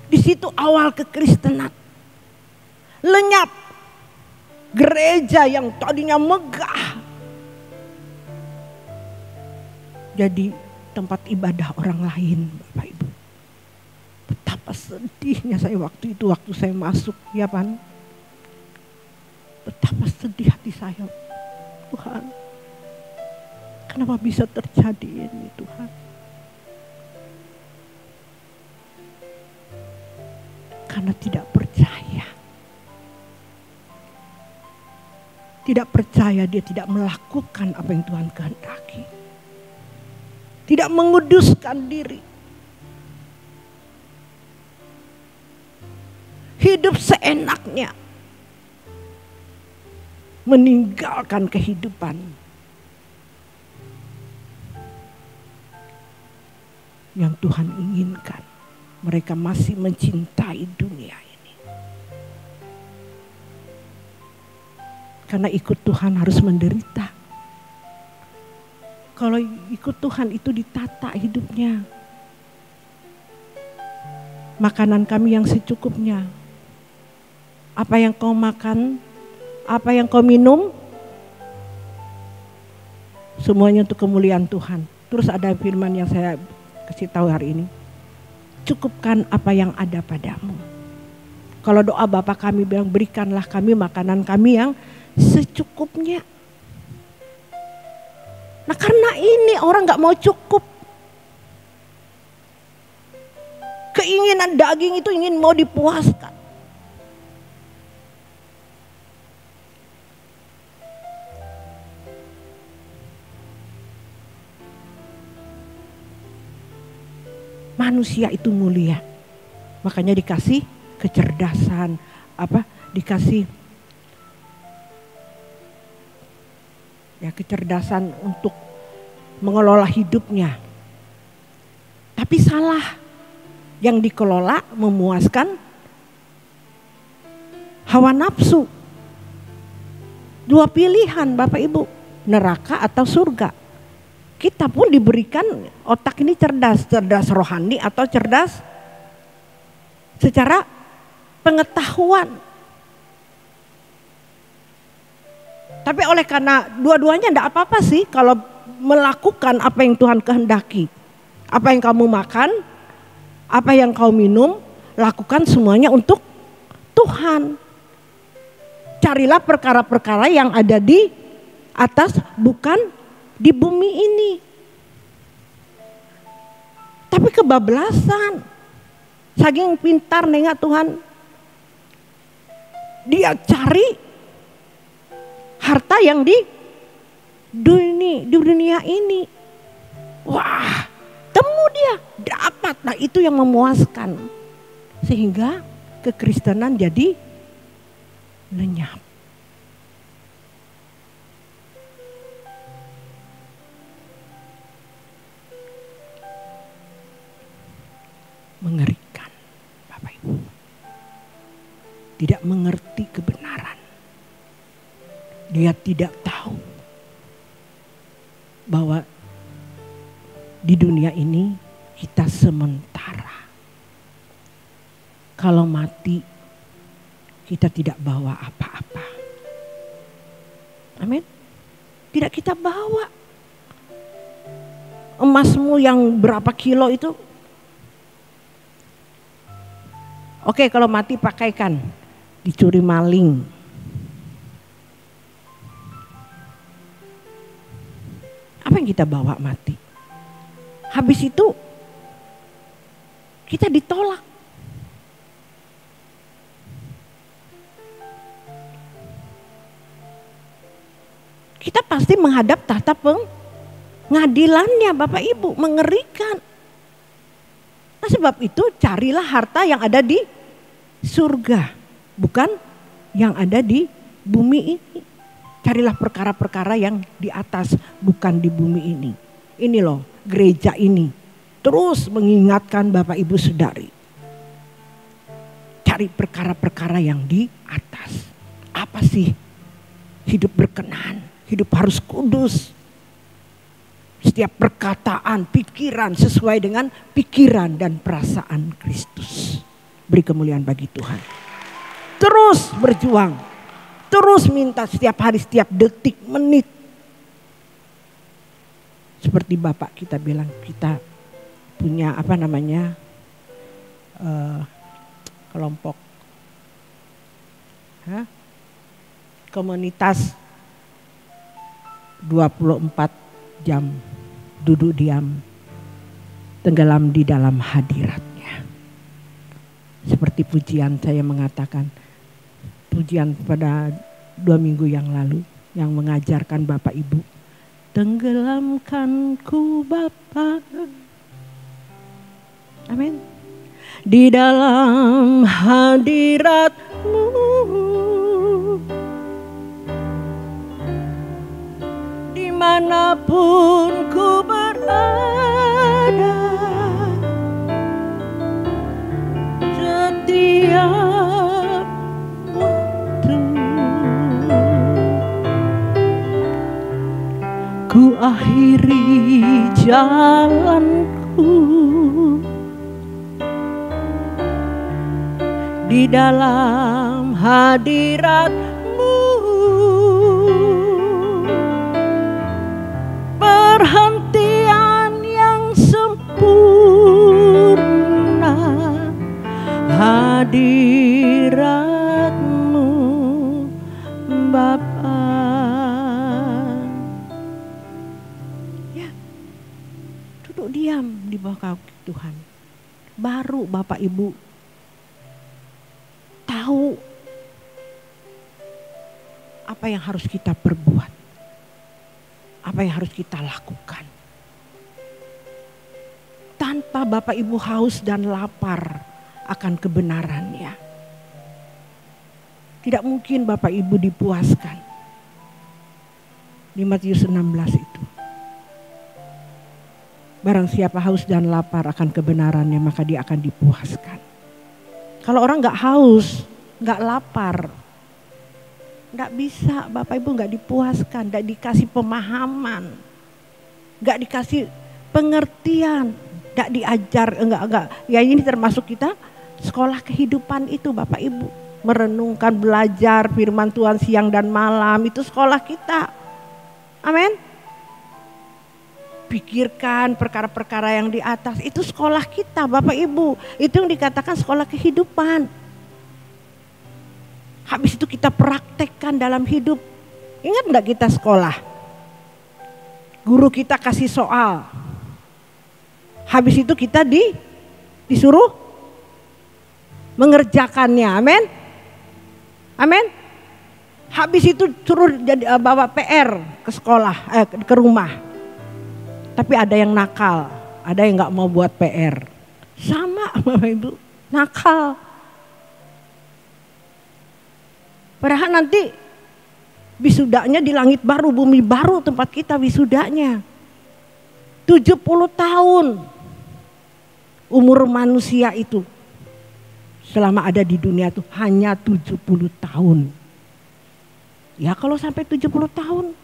Di situ awal kekristenan lenyap. Gereja yang tadinya megah jadi tempat ibadah orang lain, Bapak Ibu. Betapa sedihnya saya waktu itu, waktu saya masuk, ya Pan. Betapa sedih hati saya, Tuhan. Kenapa bisa terjadi ini, Tuhan? Karena tidak percaya. Tidak percaya, dia tidak melakukan apa yang Tuhan kehendaki. Tidak menguduskan diri. Hidup seenaknya. Meninggalkan kehidupan yang Tuhan inginkan. Mereka masih mencintai dunia ini. Karena ikut Tuhan harus menderita. Kalau ikut Tuhan itu ditata hidupnya. Makanan kami yang secukupnya. Apa yang kau makan, apa yang kau minum, semuanya untuk kemuliaan Tuhan. Terus ada firman yang saya kasih tahu hari ini. Cukupkan apa yang ada padamu. Kalau doa Bapa kami bilang, berikanlah kami makanan kami yang secukupnya. Nah karena ini orang gak mau cukup. Keinginan daging itu ingin mau dipuaskan. Manusia itu mulia. Makanya dikasih kecerdasan, dikasih ya kecerdasan untuk mengelola hidupnya. Tapi salah. Yang dikelola memuaskan hawa nafsu. Dua pilihan Bapak Ibu, neraka atau surga. Kita pun diberikan otak ini cerdas rohani atau cerdas secara pengetahuan. Tapi oleh karena dua-duanya enggak apa-apa sih kalau melakukan apa yang Tuhan kehendaki. Apa yang kamu makan, apa yang kau minum, lakukan semuanya untuk Tuhan. Carilah perkara-perkara yang ada di atas, bukan di bumi ini. Tapi kebablasan. Saking pintar nengak Tuhan. Dia cari harta yang di dunia ini. Wah, temu dia, dapat. Nah itu yang memuaskan. Sehingga kekristenan jadi lenyap. Mengerikan, Bapak Ibu. Tidak mengerti kebenaran. Dia tidak tahu bahwa di dunia ini kita sementara. Kalau mati kita tidak bawa apa-apa. Amin. Tidak kita bawa. Emasmu yang berapa kilo itu, oke, kalau mati pakaikan, dicuri maling. Apa yang kita bawa mati? Habis itu kita ditolak. Kita pasti menghadap tahta pengadilannya, Bapak Ibu, mengerikan. Nah sebab itu carilah harta yang ada di surga, bukan yang ada di bumi ini. Carilah perkara-perkara yang di atas, bukan di bumi ini. Ini loh gereja ini terus mengingatkan Bapak Ibu Saudari. Cari perkara-perkara yang di atas. Apa sih? Hidup berkenan, hidup harus kudus. Setiap perkataan, pikiran sesuai dengan pikiran dan perasaan Kristus. Beri kemuliaan bagi Tuhan. Terus berjuang. Terus minta setiap hari, setiap detik, menit. Seperti Bapak kita bilang, kita punya kelompok komunitas 24 jam duduk diam, tenggelam di dalam hadiratnya. Seperti pujian saya mengatakan, pujian pada 2 minggu yang lalu yang mengajarkan Bapak Ibu, tenggelamkan ku Bapa, amin, di dalam hadirat-Mu, dimanapun ku berada, setiap waktu ku akhiri jalanku di dalam hadirat-Mu, perhentian yang sempurna, hadirat-Mu Bapa. Ya, duduk diam di bawah kaki Tuhan. Baru Bapak Ibu tahu apa yang harus kita perbuat, apa yang harus kita lakukan. Tanpa Bapak Ibu haus dan lapar akan kebenarannya, tidak mungkin Bapak Ibu dipuaskan. Di Matius 16 itu, barang siapa haus dan lapar akan kebenarannya, maka dia akan dipuaskan. Kalau orang gak haus, gak lapar, gak bisa, Bapak Ibu gak dipuaskan, gak dikasih pemahaman, gak dikasih pengertian, gak diajar, enggak. Ya ini termasuk kita sekolah kehidupan itu Bapak Ibu. Merenungkan, belajar firman Tuhan siang dan malam, itu sekolah kita. Amin. Pikirkan perkara-perkara yang di atas, itu sekolah kita Bapak Ibu. Itu yang dikatakan sekolah kehidupan. Habis itu kita praktekkan dalam hidup. Ingat enggak kita sekolah? Guru kita kasih soal. Habis itu kita disuruh mengerjakannya. Amin. Amin. Habis itu suruh bawa PR ke sekolah, ke rumah. Tapi ada yang nakal, ada yang gak mau buat PR. Sama Bapak Ibu, nakal. Padahal nanti wisudanya di langit baru, bumi baru tempat kita wisudanya. 70 tahun umur manusia itu. Selama ada di dunia itu hanya 70 tahun. Ya kalau sampai 70 tahun.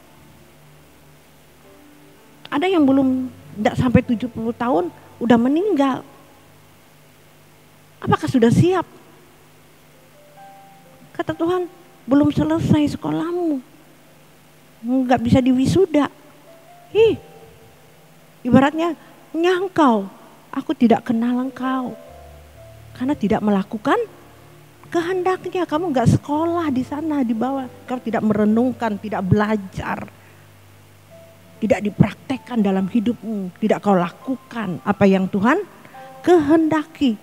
Ada yang belum tidak sampai 70 tahun udah meninggal. Apakah sudah siap? Kata Tuhan, belum selesai sekolahmu. Enggak bisa diwisuda. Ibaratnya nyangkau, aku tidak kenal engkau. Karena tidak melakukan kehendaknya. Kamu enggak sekolah di sana di bawah. Kau tidak merenungkan, tidak belajar. Tidak dipraktekkan dalam hidupmu, tidak kau lakukan apa yang Tuhan kehendaki.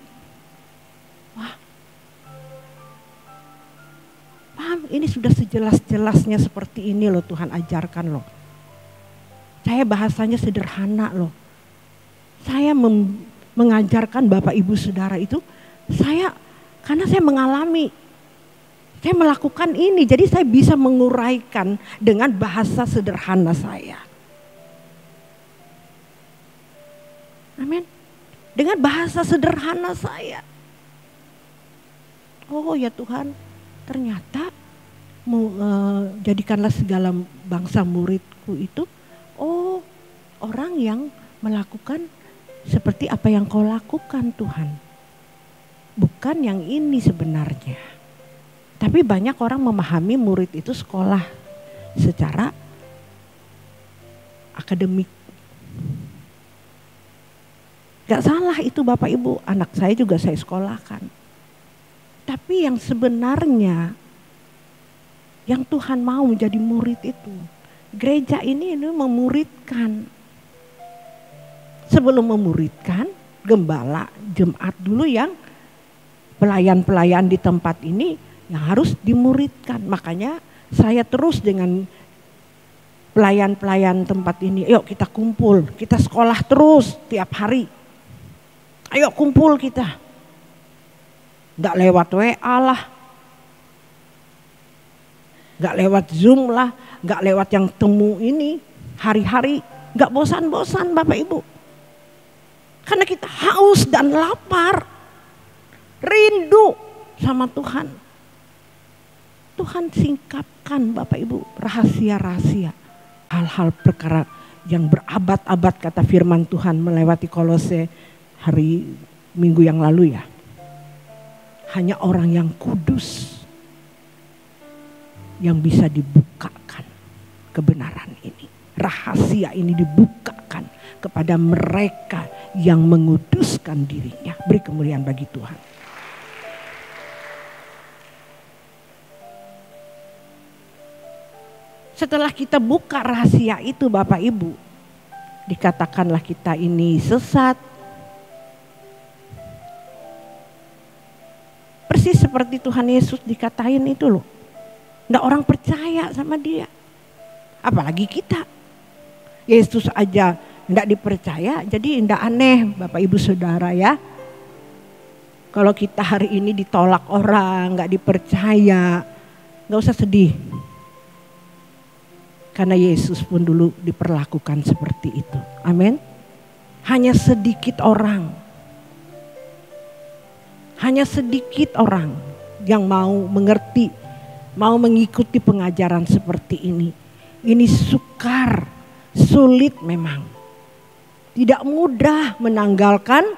Wah, paham? Ini sudah sejelas-jelasnya seperti ini loh Tuhan ajarkan loh. Saya bahasanya sederhana loh. Saya mengajarkan Bapak Ibu Saudara itu, karena saya mengalami, saya melakukan ini, jadi saya bisa menguraikan dengan bahasa sederhana saya. Amin. Dengan bahasa sederhana saya. Oh ya Tuhan, ternyata jadikanlah segala bangsa muridku itu, oh orang yang melakukan seperti apa yang kau lakukan Tuhan. Bukan yang ini sebenarnya. Tapi banyak orang memahami murid itu sekolah secara akademik. Gak salah itu Bapak Ibu, anak saya juga saya sekolahkan. Tapi yang sebenarnya yang Tuhan mau menjadi murid itu, gereja ini memuridkan. Sebelum memuridkan, gembala jemaat dulu yang pelayan-pelayan di tempat ini yang harus dimuridkan. Makanya saya terus dengan pelayan-pelayan tempat ini, yuk kita kumpul, kita sekolah terus tiap hari. Ayo kumpul kita. Gak lewat WA lah, gak lewat Zoom lah, gak lewat yang temu ini hari-hari. Gak bosan-bosan Bapak Ibu. Karena kita haus dan lapar, rindu sama Tuhan. Tuhan singkapkan Bapak Ibu rahasia-rahasia. Hal-hal perkara yang berabad-abad kata firman Tuhan melewati Kolose hari Minggu yang lalu ya. Hanya orang yang kudus yang bisa dibukakan kebenaran ini. Rahasia ini dibukakan kepada mereka yang menguduskan dirinya. Beri kemuliaan bagi Tuhan. Setelah kita buka rahasia itu Bapak Ibu, dikatakanlah kita ini sesat. Persis seperti Tuhan Yesus dikatain itu loh. Nggak orang percaya sama dia. Apalagi kita. Yesus aja nggak dipercaya, jadi nggak aneh Bapak Ibu Saudara ya. Kalau kita hari ini ditolak orang, nggak dipercaya, nggak usah sedih. Karena Yesus pun dulu diperlakukan seperti itu. Amin. Hanya sedikit orang. Hanya sedikit orang yang mau mengerti, mau mengikuti pengajaran seperti ini. Ini sukar, sulit memang. Tidak mudah menanggalkan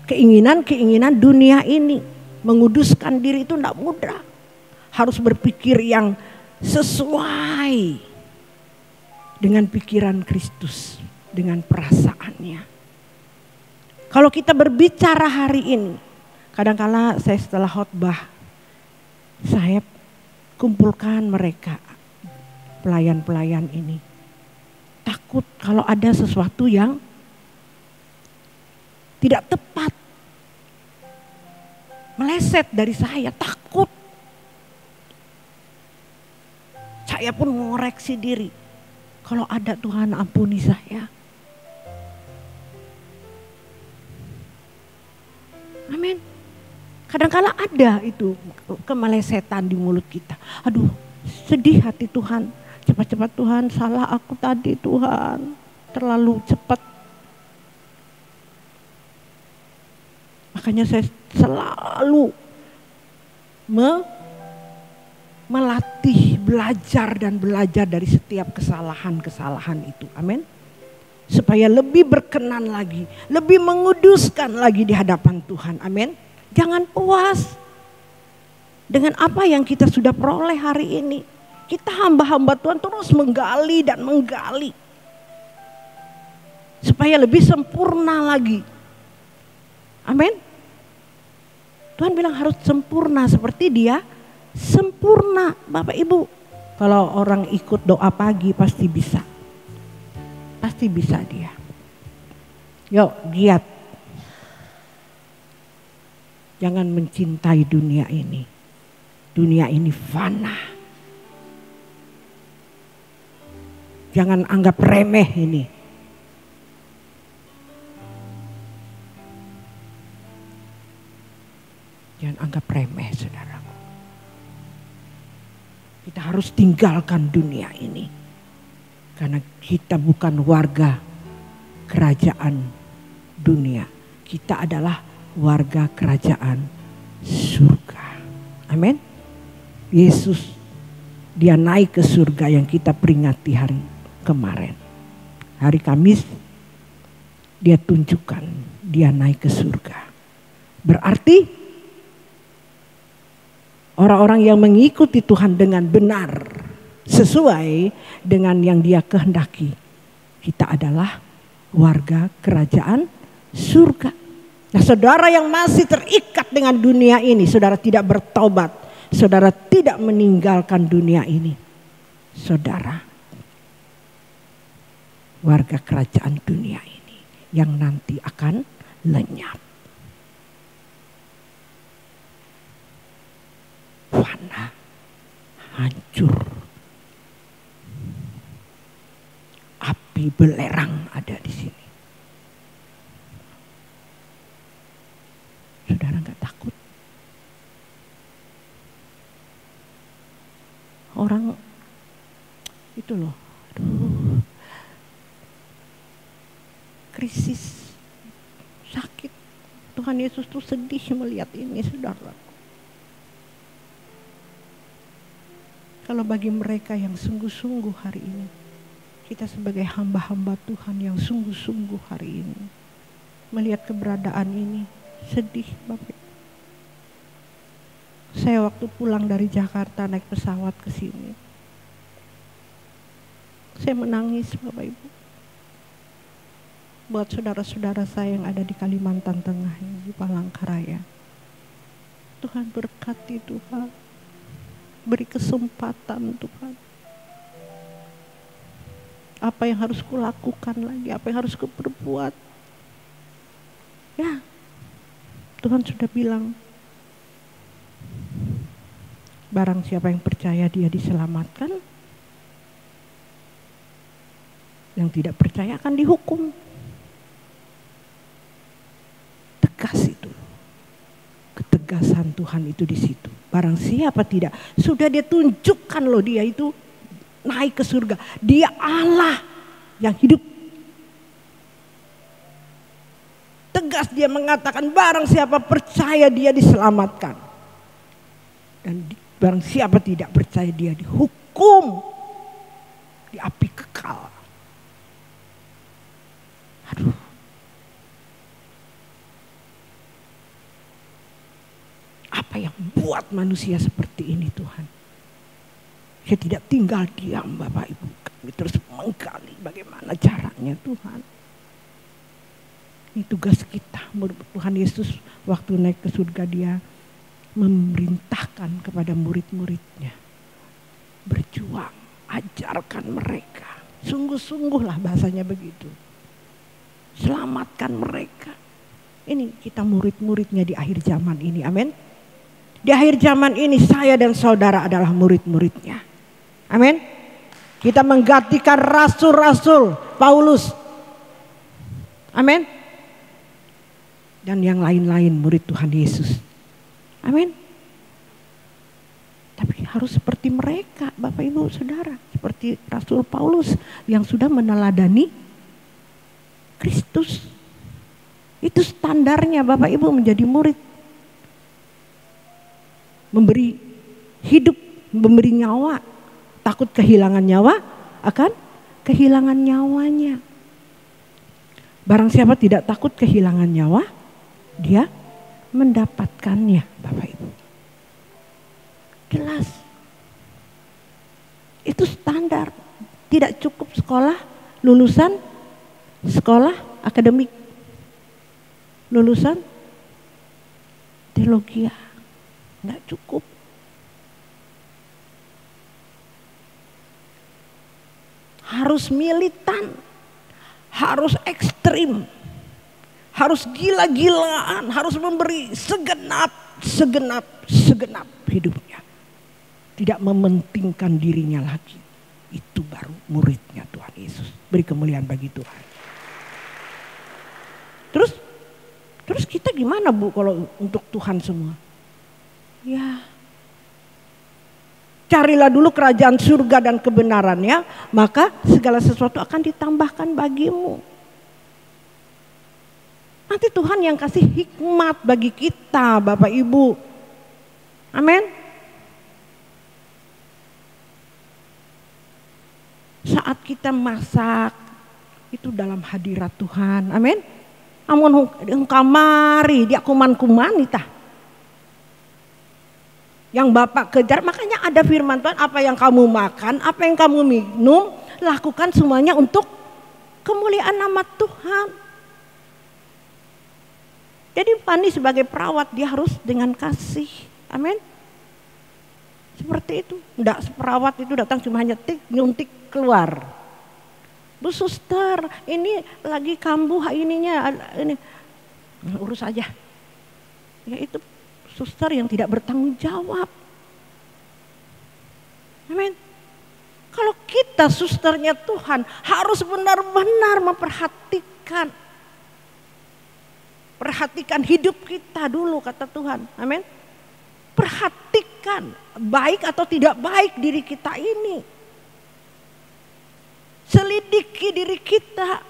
keinginan-keinginan dunia ini. Menguduskan diri itu tidak mudah. Harus berpikir yang sesuai dengan pikiran Kristus, dengan perasaannya. Kalau kita berbicara hari ini, kadang-kala saya setelah khotbah, saya kumpulkan mereka, pelayan-pelayan ini. Takut kalau ada sesuatu yang tidak tepat, meleset dari saya, takut. Saya pun mengoreksi diri. Kalau ada Tuhan ampuni saya. Amin. Kadang-kala ada itu kemelesetan di mulut kita. Aduh, sedih hati Tuhan. Cepat-cepat Tuhan, salah aku tadi Tuhan. Terlalu cepat. Makanya saya selalu melatih, belajar dan belajar dari setiap kesalahan-kesalahan itu. Amin. Supaya lebih berkenan lagi, lebih menguduskan lagi di hadapan Tuhan. Amin. Jangan puas dengan apa yang kita sudah peroleh hari ini. Kita hamba-hamba Tuhan terus menggali dan menggali. Supaya lebih sempurna lagi. Amin. Tuhan bilang harus sempurna seperti Dia sempurna. Bapak Ibu, kalau orang ikut doa pagi pasti bisa. Pasti bisa dia. Yuk giat. Jangan mencintai dunia ini. Dunia ini fana. Jangan anggap remeh ini. Jangan anggap remeh saudaraku. Kita harus tinggalkan dunia ini. Karena kita bukan warga kerajaan dunia. Kita adalah warga kerajaan surga. Amin. Yesus, Dia naik ke surga yang kita peringati hari kemarin. Hari Kamis, Dia tunjukkan Dia naik ke surga. Berarti orang-orang yang mengikuti Tuhan dengan benar, sesuai dengan yang Dia kehendaki, kita adalah warga kerajaan surga. Nah, saudara yang masih terikat dengan dunia ini, saudara tidak bertobat, saudara tidak meninggalkan dunia ini, saudara warga kerajaan dunia ini yang nanti akan lenyap, fana, hancur. Api belerang ada di sini. Saudara nggak takut? Orang itu loh, aduh, krisis, sakit. Tuhan Yesus tuh sedih melihat ini, saudara. Kalau bagi mereka yang sungguh-sungguh hari ini, kita sebagai hamba-hamba Tuhan yang sungguh-sungguh hari ini melihat keberadaan ini, sedih Bapak. Saya waktu pulang dari Jakarta naik pesawat ke sini, saya menangis Bapak Ibu. Buat saudara-saudara saya yang ada di Kalimantan Tengah, di Palangkaraya, Tuhan berkati, Tuhan beri kesempatan, Tuhan. Apa yang harus kulakukan lagi, apa yang harus kuperbuat. Ya, Tuhan sudah bilang, barang siapa yang percaya dia diselamatkan, yang tidak percaya akan dihukum. Tegas itu, ketegasan Tuhan itu di situ. Barang siapa tidak, sudah dia tunjukkan loh, dia itu naik ke surga. Dia Allah yang hidup. Tegas dia mengatakan, barang siapa percaya dia diselamatkan. Dan barang siapa tidak percaya dia dihukum di api kekal. Aduh. Apa yang buat manusia seperti ini, Tuhan? Saya tidak tinggal diam, Bapak Ibu. Kami terus menggali bagaimana caranya, Tuhan. Ini tugas kita. Tuhan Yesus waktu naik ke surga, dia memerintahkan kepada murid-muridnya. Berjuang, ajarkan mereka. Sungguh-sungguhlah bahasanya begitu. Selamatkan mereka. Ini kita murid-muridnya di akhir zaman ini, amin. Di akhir zaman ini saya dan saudara adalah murid-muridnya. Amin. Kita menggantikan rasul-rasul Paulus. Amin. Dan yang lain-lain murid Tuhan Yesus. Amin. Tapi harus seperti mereka, Bapak Ibu Saudara. Seperti Rasul Paulus yang sudah meneladani Kristus. Itu standarnya Bapak Ibu menjadi murid. Memberi hidup, memberi nyawa. Takut kehilangan nyawa, akan kehilangan nyawanya. Barang siapa tidak takut kehilangan nyawa, dia mendapatkannya, Bapak Ibu. Jelas. Itu standar. Tidak cukup sekolah, lulusan sekolah akademik. Lulusan teologi. Enggak cukup. Harus militan, harus ekstrim, harus gila-gilaan, harus memberi segenap hidupnya. Tidak mementingkan dirinya lagi. Itu baru muridnya Tuhan Yesus. Beri kemuliaan bagi Tuhan. Terus kita gimana Bu kalau untuk Tuhan semua? Ya, carilah dulu kerajaan surga dan kebenarannya, maka segala sesuatu akan ditambahkan bagimu. Nanti Tuhan yang kasih hikmat bagi kita, Bapak Ibu. Amin. Saat kita masak, itu dalam hadirat Tuhan. Amin. Amun kamari dia kuman-kuman itah. Yang Bapak kejar, makanya ada firman Tuhan, apa yang kamu makan, apa yang kamu minum, lakukan semuanya untuk kemuliaan nama Tuhan. Jadi Pani sebagai perawat dia harus dengan kasih. Amin. Seperti itu. Enggak perawat itu datang cuma nyuntik keluar. Bu suster, ini lagi kambuh ininya, ini urus aja. Ya itu suster yang tidak bertanggung jawab. Amin. Kalau kita susternya Tuhan harus benar-benar memperhatikan. Perhatikan hidup kita dulu kata Tuhan. Amin. Perhatikan baik atau tidak baik diri kita ini. Selidiki diri kita.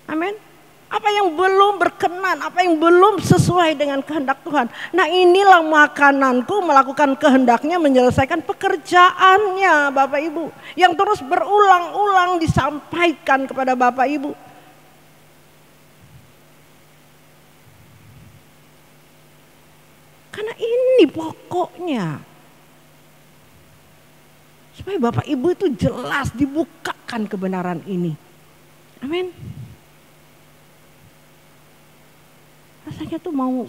Amin. Apa yang belum berkenan, apa yang belum sesuai dengan kehendak Tuhan. Nah inilah makananku melakukan kehendaknya, menyelesaikan pekerjaannya Bapak Ibu. Yang terus berulang-ulang disampaikan kepada Bapak Ibu. Karena ini pokoknya. Supaya Bapak Ibu itu jelas dibukakan kebenaran ini. Amin. Rasanya tuh mau,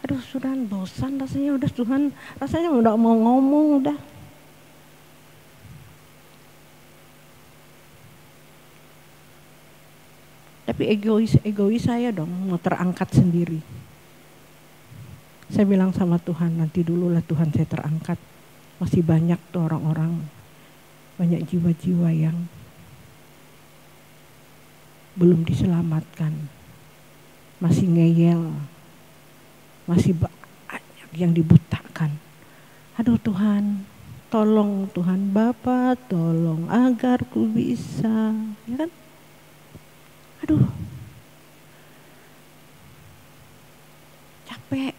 aduh sudah bosan rasanya, udah Tuhan rasanya udah mau ngomong udah. Tapi egois saya dong mau terangkat sendiri. Saya bilang sama Tuhan, nanti dulu lah Tuhan saya terangkat. Masih banyak tuh orang-orang, banyak jiwa-jiwa yang belum diselamatkan. Masih ngeyel, masih banyak yang dibutakan. Aduh Tuhan, tolong Tuhan Bapa, tolong agar ku bisa, ya kan? Aduh, capek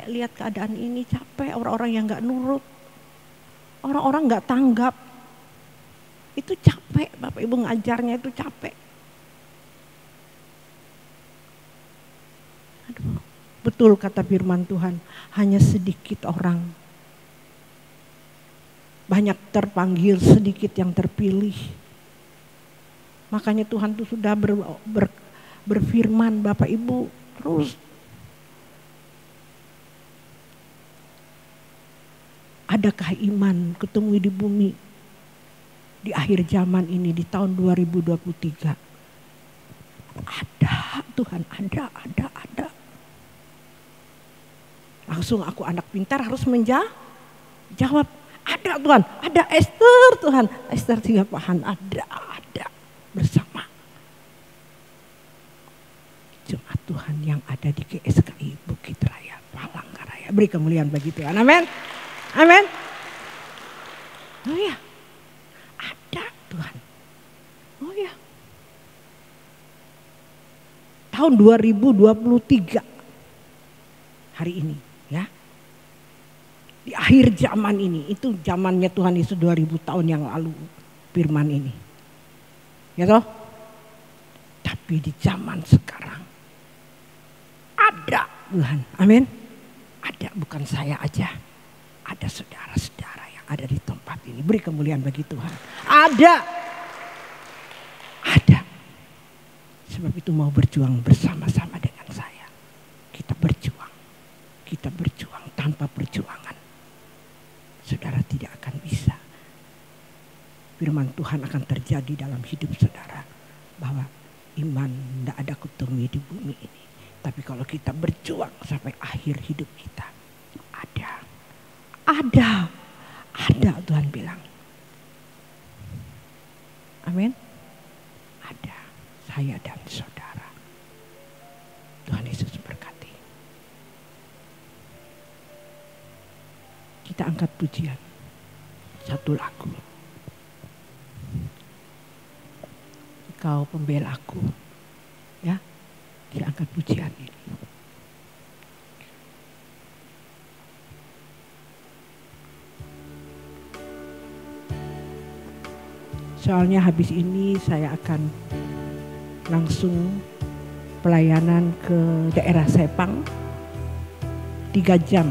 lihat keadaan ini, capek orang-orang yang gak nurut, orang-orang gak tanggap. Itu capek, Bapak Ibu ngajarnya itu capek. Aduh, betul kata firman Tuhan, hanya sedikit orang. Banyak terpanggil, sedikit yang terpilih. Makanya Tuhan tuh sudah berfirman Bapak Ibu terus. Adakah iman ketemu di bumi di akhir zaman ini di tahun 2023? Ada Tuhan, ada. Langsung aku anak pintar harus menjawab. Ada Tuhan, ada Esther Tuhan. Esther Singapahan ada bersama. Jemaat Tuhan yang ada di GSKI Bukit Raya, Palangkaraya. Beri kemuliaan bagi Tuhan, amin. Amin. Oh ya, ada Tuhan. Oh ya. Tahun 2023 hari ini ya. Di akhir zaman ini, itu zamannya Tuhan Yesus 2000 tahun yang lalu firman ini. Ya toh? Tapi di zaman sekarang ada Tuhan. Amin. Ada, bukan saya aja. Ada saudara-saudara yang ada di tempat ini. Beri kemuliaan bagi Tuhan. Ada. Sebab itu mau berjuang bersama-sama dengan saya. Kita berjuang. Tanpa perjuangan saudara tidak akan bisa. Firman Tuhan akan terjadi dalam hidup saudara. Bahwa iman tidak ada kutemui di bumi ini. Tapi kalau kita berjuang sampai akhir hidup kita. Ada Tuhan bilang. Amin. Ada saya dan saudara. Tuhan Yesus berkati. Kita angkat pujian. Satu lagu. Kau pembelaku. Ya. Kita angkat pujian ini. Soalnya habis ini saya akan langsung pelayanan ke daerah Sepang. 3 jam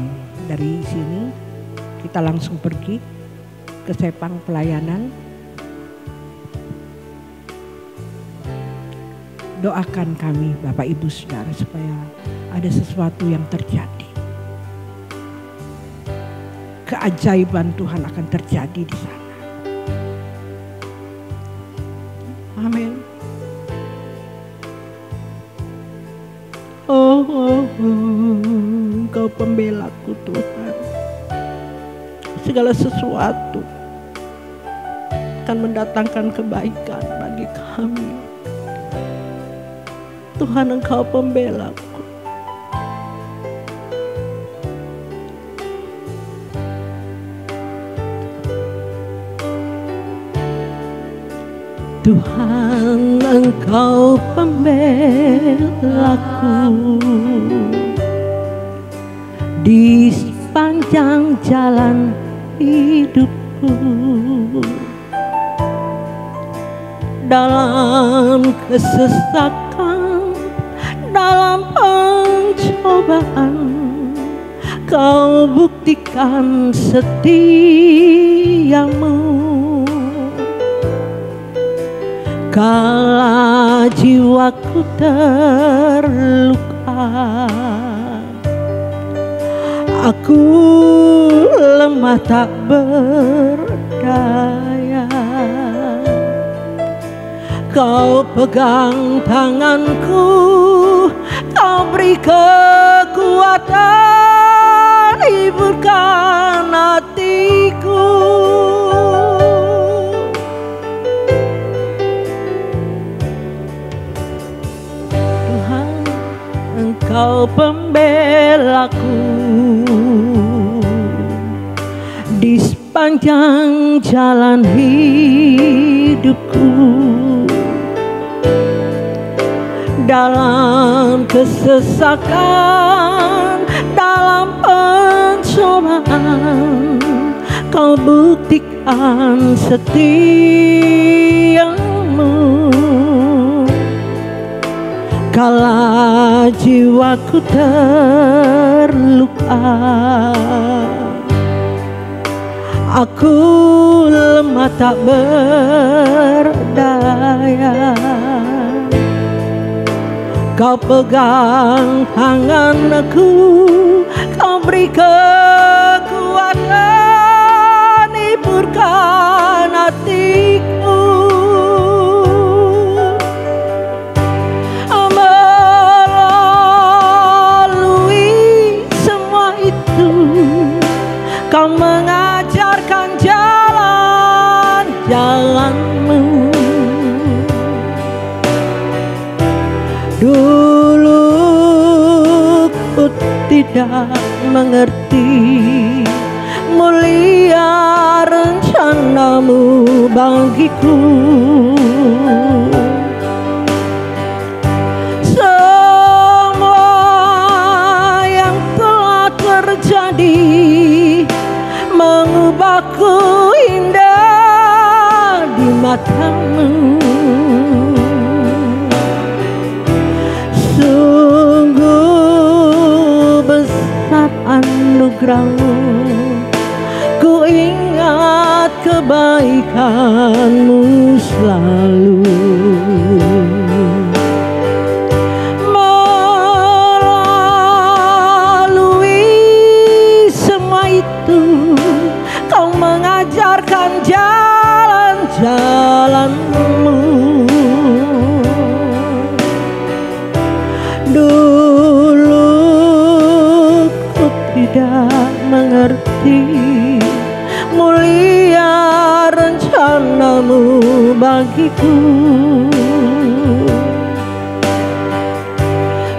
dari sini kita langsung pergi ke Sepang pelayanan. doakan kami Bapak Ibu Saudara supaya ada sesuatu yang terjadi. Keajaiban Tuhan akan terjadi di sana. Amin. Engkau pembelaku Tuhan. Segala sesuatu akan mendatangkan kebaikan bagi kami. Tuhan, Engkau pembelaku. Tuhan, Engkau pembelaku di sepanjang jalan hidupku. Dalam kesesakan, dalam pencobaan, Kau buktikan setiamu. Kala jiwaku terluka, aku lemah tak berdaya. Kau pegang tanganku, Kau beri kekuatan, hiburkan hatiku. Engkau pembelaku di sepanjang jalan hidupku. Dalam kesesakan, dalam pencobaan, Kau buktikan setiamu. Kala jiwaku terluka, aku lemah tak berdaya. Kau pegang tanganku, Kau beri kekuatan, hiburkan hatiku. Kau mengajarkan jalan-jalanmu. Dulu ku tidak mengerti mulia rencanamu bagiku. Semua yang telah terjadi mengubahku indah di matamu. Sungguh besar anugerahmu, ku ingat kebaikanmu selalu. Kau mengajarkan jalan-jalanmu. Dulu ku tidak mengerti mulia rencanamu bagiku.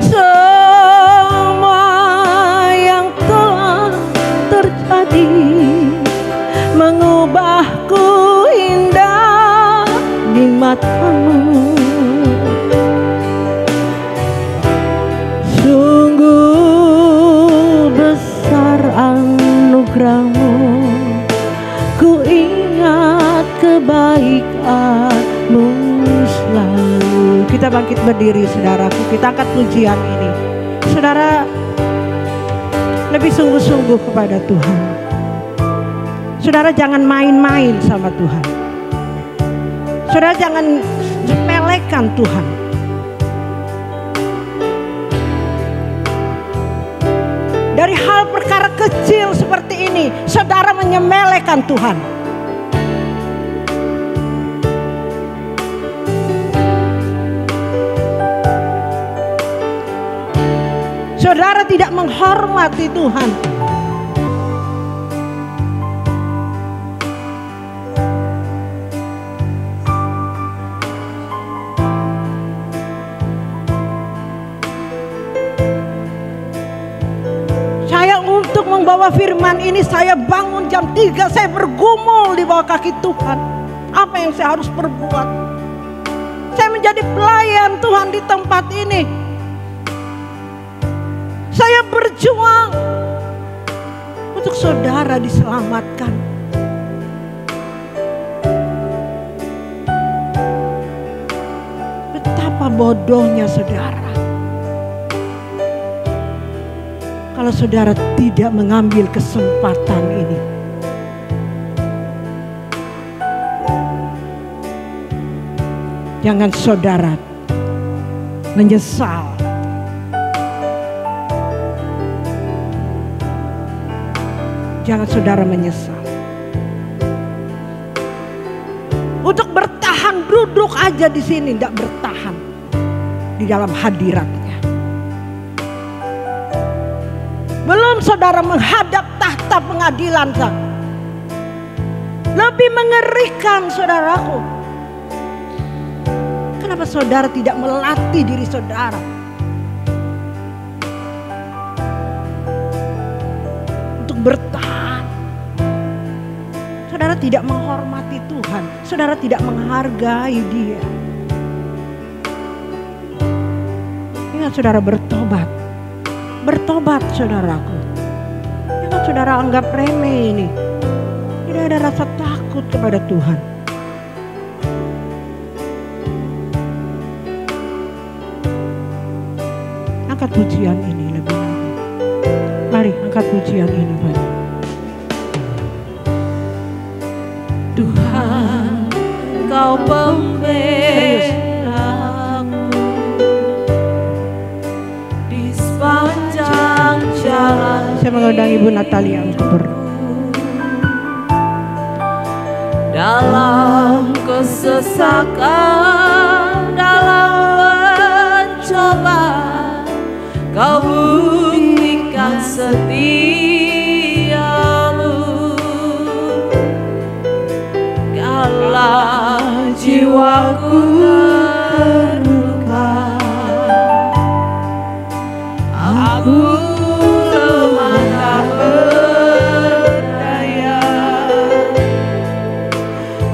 Semua yang telah terjadi mengubahku indah di matamu. Sungguh besar anugerahmu, ku ingat kebaikanmu selalu. Kita bangkit berdiri saudaraku, kita angkat pujian ini. Saudara, lebih sungguh-sungguh kepada Tuhan. Saudara jangan main-main sama Tuhan. Saudara jangan sepelekan Tuhan. dari hal perkara kecil seperti ini, saudara menyepelekan Tuhan. Saudara tidak menghormati Tuhan. Membawa firman ini, saya bangun jam 3, saya bergumul di bawah kaki Tuhan. Apa yang saya harus perbuat? Saya menjadi pelayan Tuhan di tempat ini. Saya berjuang untuk saudara diselamatkan. Betapa bodohnya saudara kalau saudara tidak mengambil kesempatan ini. Jangan saudara menyesal. Jangan saudara menyesal. Untuk bertahan duduk aja di sini, tidak bertahan di dalam hadiratnya. Belum saudara menghadap tahta pengadilan, lebih mengerikan saudaraku. Kenapa saudara tidak melatih diri saudara untuk bertahan? Saudara tidak menghormati Tuhan, saudara tidak menghargai Dia. Ingat saudara, bertobat. Bertobat saudaraku. Jangan saudara anggap remeh ini. Tidak ada rasa takut kepada Tuhan. Angkat pujian ini lebih lagi. Mari angkat pujian ini Bapak. Tuhan, Kau pembelaku di sepanjang jalan. Saya mengundang Ibu Natalia untuk dalam kesesakan, dalam mencobaan, Kau buktikan setiamu. Kala jiwaku terluka, aku lemah tak berdaya.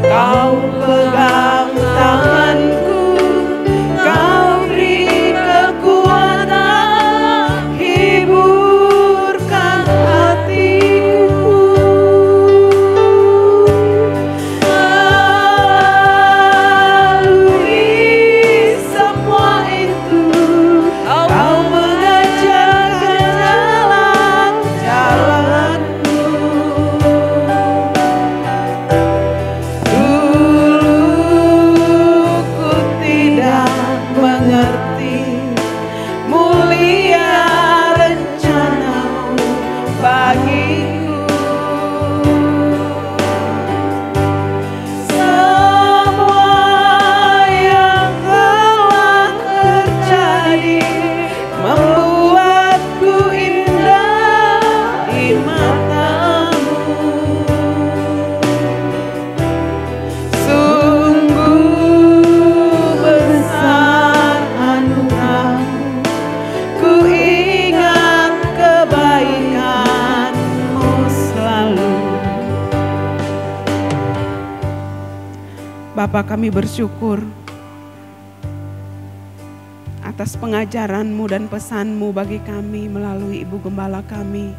Kau pegang tanganku, Kau beri kekuatan, hiburkan hatiku. Lalui semua itu, Kau mengajarkan jalan-jalanku. Bapa, kami bersyukur atas pengajaran-Mu dan pesan-Mu bagi kami melalui Ibu Gembala kami,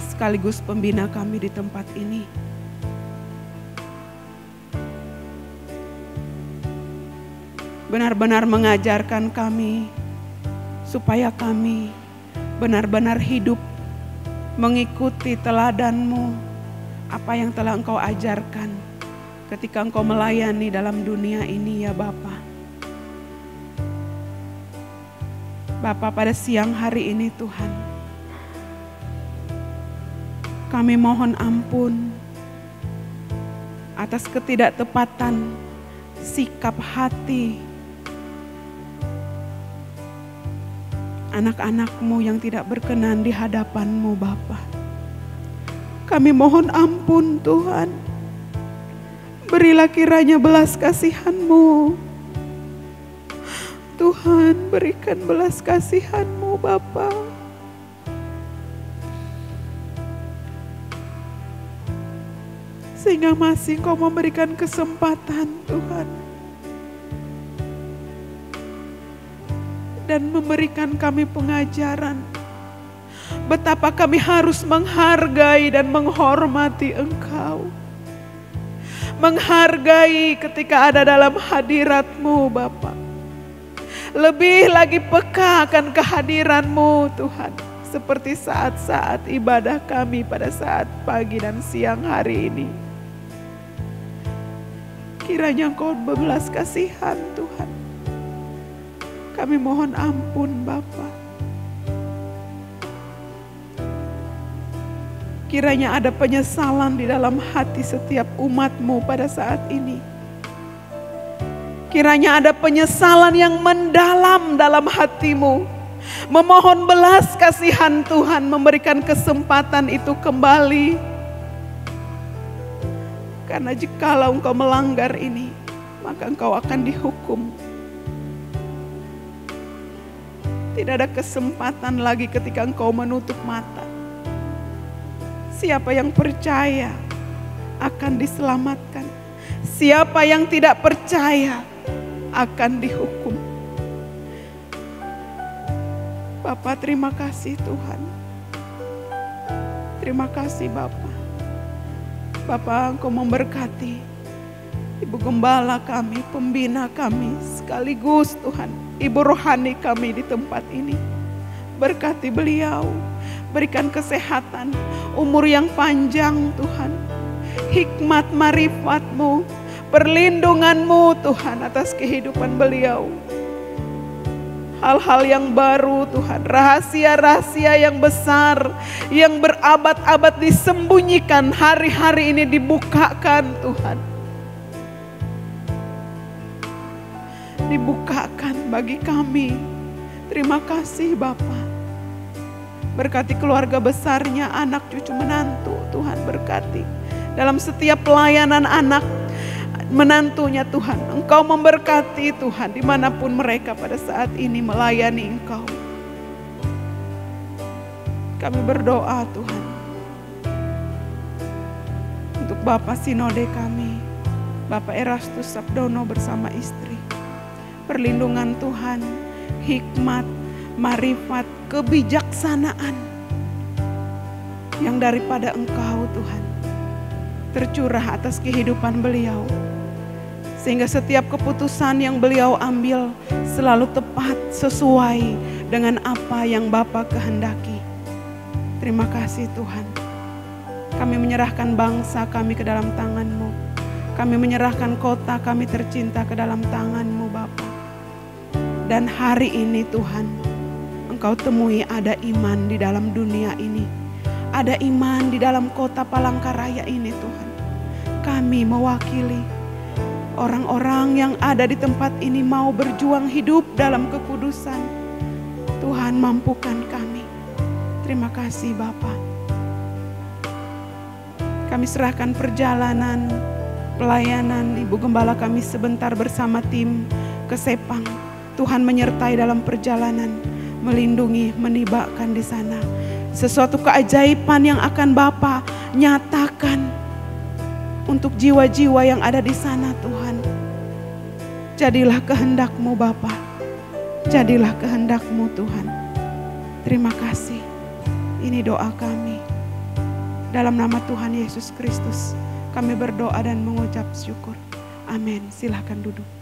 sekaligus pembina kami di tempat ini. Benar-benar mengajarkan kami supaya kami benar-benar hidup mengikuti teladan-Mu, apa yang telah Engkau ajarkan ketika Engkau melayani dalam dunia ini ya Bapa. Bapa, pada siang hari ini Tuhan, Kami mohon ampun atas ketidaktepatan sikap hati anak-anak-Mu yang tidak berkenan di hadapan-Mu Bapa. Kami mohon ampun Tuhan. Berilah kiranya belas kasihan-Mu. Tuhan, berikan belas kasihan-Mu Bapa. Sehingga masih Engkau memberikan kesempatan Tuhan. Dan memberikan kami pengajaran. Betapa kami harus menghargai dan menghormati Engkau. Menghargai ketika ada dalam hadirat-Mu Bapa. Lebih lagi peka akan kehadiran-Mu Tuhan. Seperti saat-saat ibadah kami pada saat pagi dan siang hari ini. Kiranya Engkau berbelas kasihan Tuhan. Kami mohon ampun Bapa. Kiranya ada penyesalan di dalam hati setiap umat-Mu pada saat ini. Kiranya ada penyesalan yang mendalam dalam hati-Mu. Memohon belas kasihan Tuhan, memberikan kesempatan itu kembali. Karena jikalau Engkau melanggar ini, maka Engkau akan dihukum. Tidak ada kesempatan lagi ketika Engkau menutup mata. Siapa yang percaya akan diselamatkan. Siapa yang tidak percaya akan dihukum. Bapa, terima kasih Tuhan. Terima kasih Bapa. Bapa, Engkau memberkati Ibu Gembala kami, pembina kami, sekaligus Tuhan, Ibu rohani kami di tempat ini. Berkati beliau, berikan kesehatan, umur yang panjang Tuhan. Hikmat marifat-Mu, perlindungan-Mu Tuhan atas kehidupan beliau. Hal-hal yang baru Tuhan, rahasia-rahasia yang besar, yang berabad-abad disembunyikan, hari-hari ini dibukakan Tuhan. Dibukakan bagi kami. Terima kasih Bapa. Berkati keluarga besarnya, anak cucu menantu Tuhan, berkati. Dalam setiap pelayanan anak menantunya Tuhan, Engkau memberkati Tuhan dimanapun mereka pada saat ini melayani Engkau. Kami berdoa Tuhan untuk Bapak Sinode kami, Bapak Erastus Sabdono bersama istri. Perlindungan Tuhan, hikmat, marifat, kebijaksanaan yang daripada Engkau Tuhan tercurah atas kehidupan beliau. Sehingga setiap keputusan yang beliau ambil selalu tepat sesuai dengan apa yang Bapa kehendaki. Terima kasih Tuhan. Kami menyerahkan bangsa kami ke dalam tangan-Mu. Kami menyerahkan kota kami tercinta ke dalam tangan-Mu Bapa. Dan hari ini Tuhan, Engkau temui ada iman di dalam dunia ini. Ada iman di dalam kota Palangkaraya ini Tuhan. Kami mewakili orang-orang yang ada di tempat ini mau berjuang hidup dalam kekudusan. Tuhan, mampukan kami. Terima kasih Bapa. Kami serahkan perjalanan, pelayanan Ibu Gembala kami sebentar bersama tim ke Sepang. Tuhan menyertai dalam perjalanan, melindungi, menibakan di sana. Sesuatu keajaiban yang akan Bapa nyatakan untuk jiwa-jiwa yang ada di sana Tuhan. Jadilah kehendak-Mu Bapa. Jadilah kehendak-Mu Tuhan. Terima kasih. Ini doa kami. Dalam nama Tuhan Yesus Kristus kami berdoa dan mengucap syukur. Amin. Silakan duduk.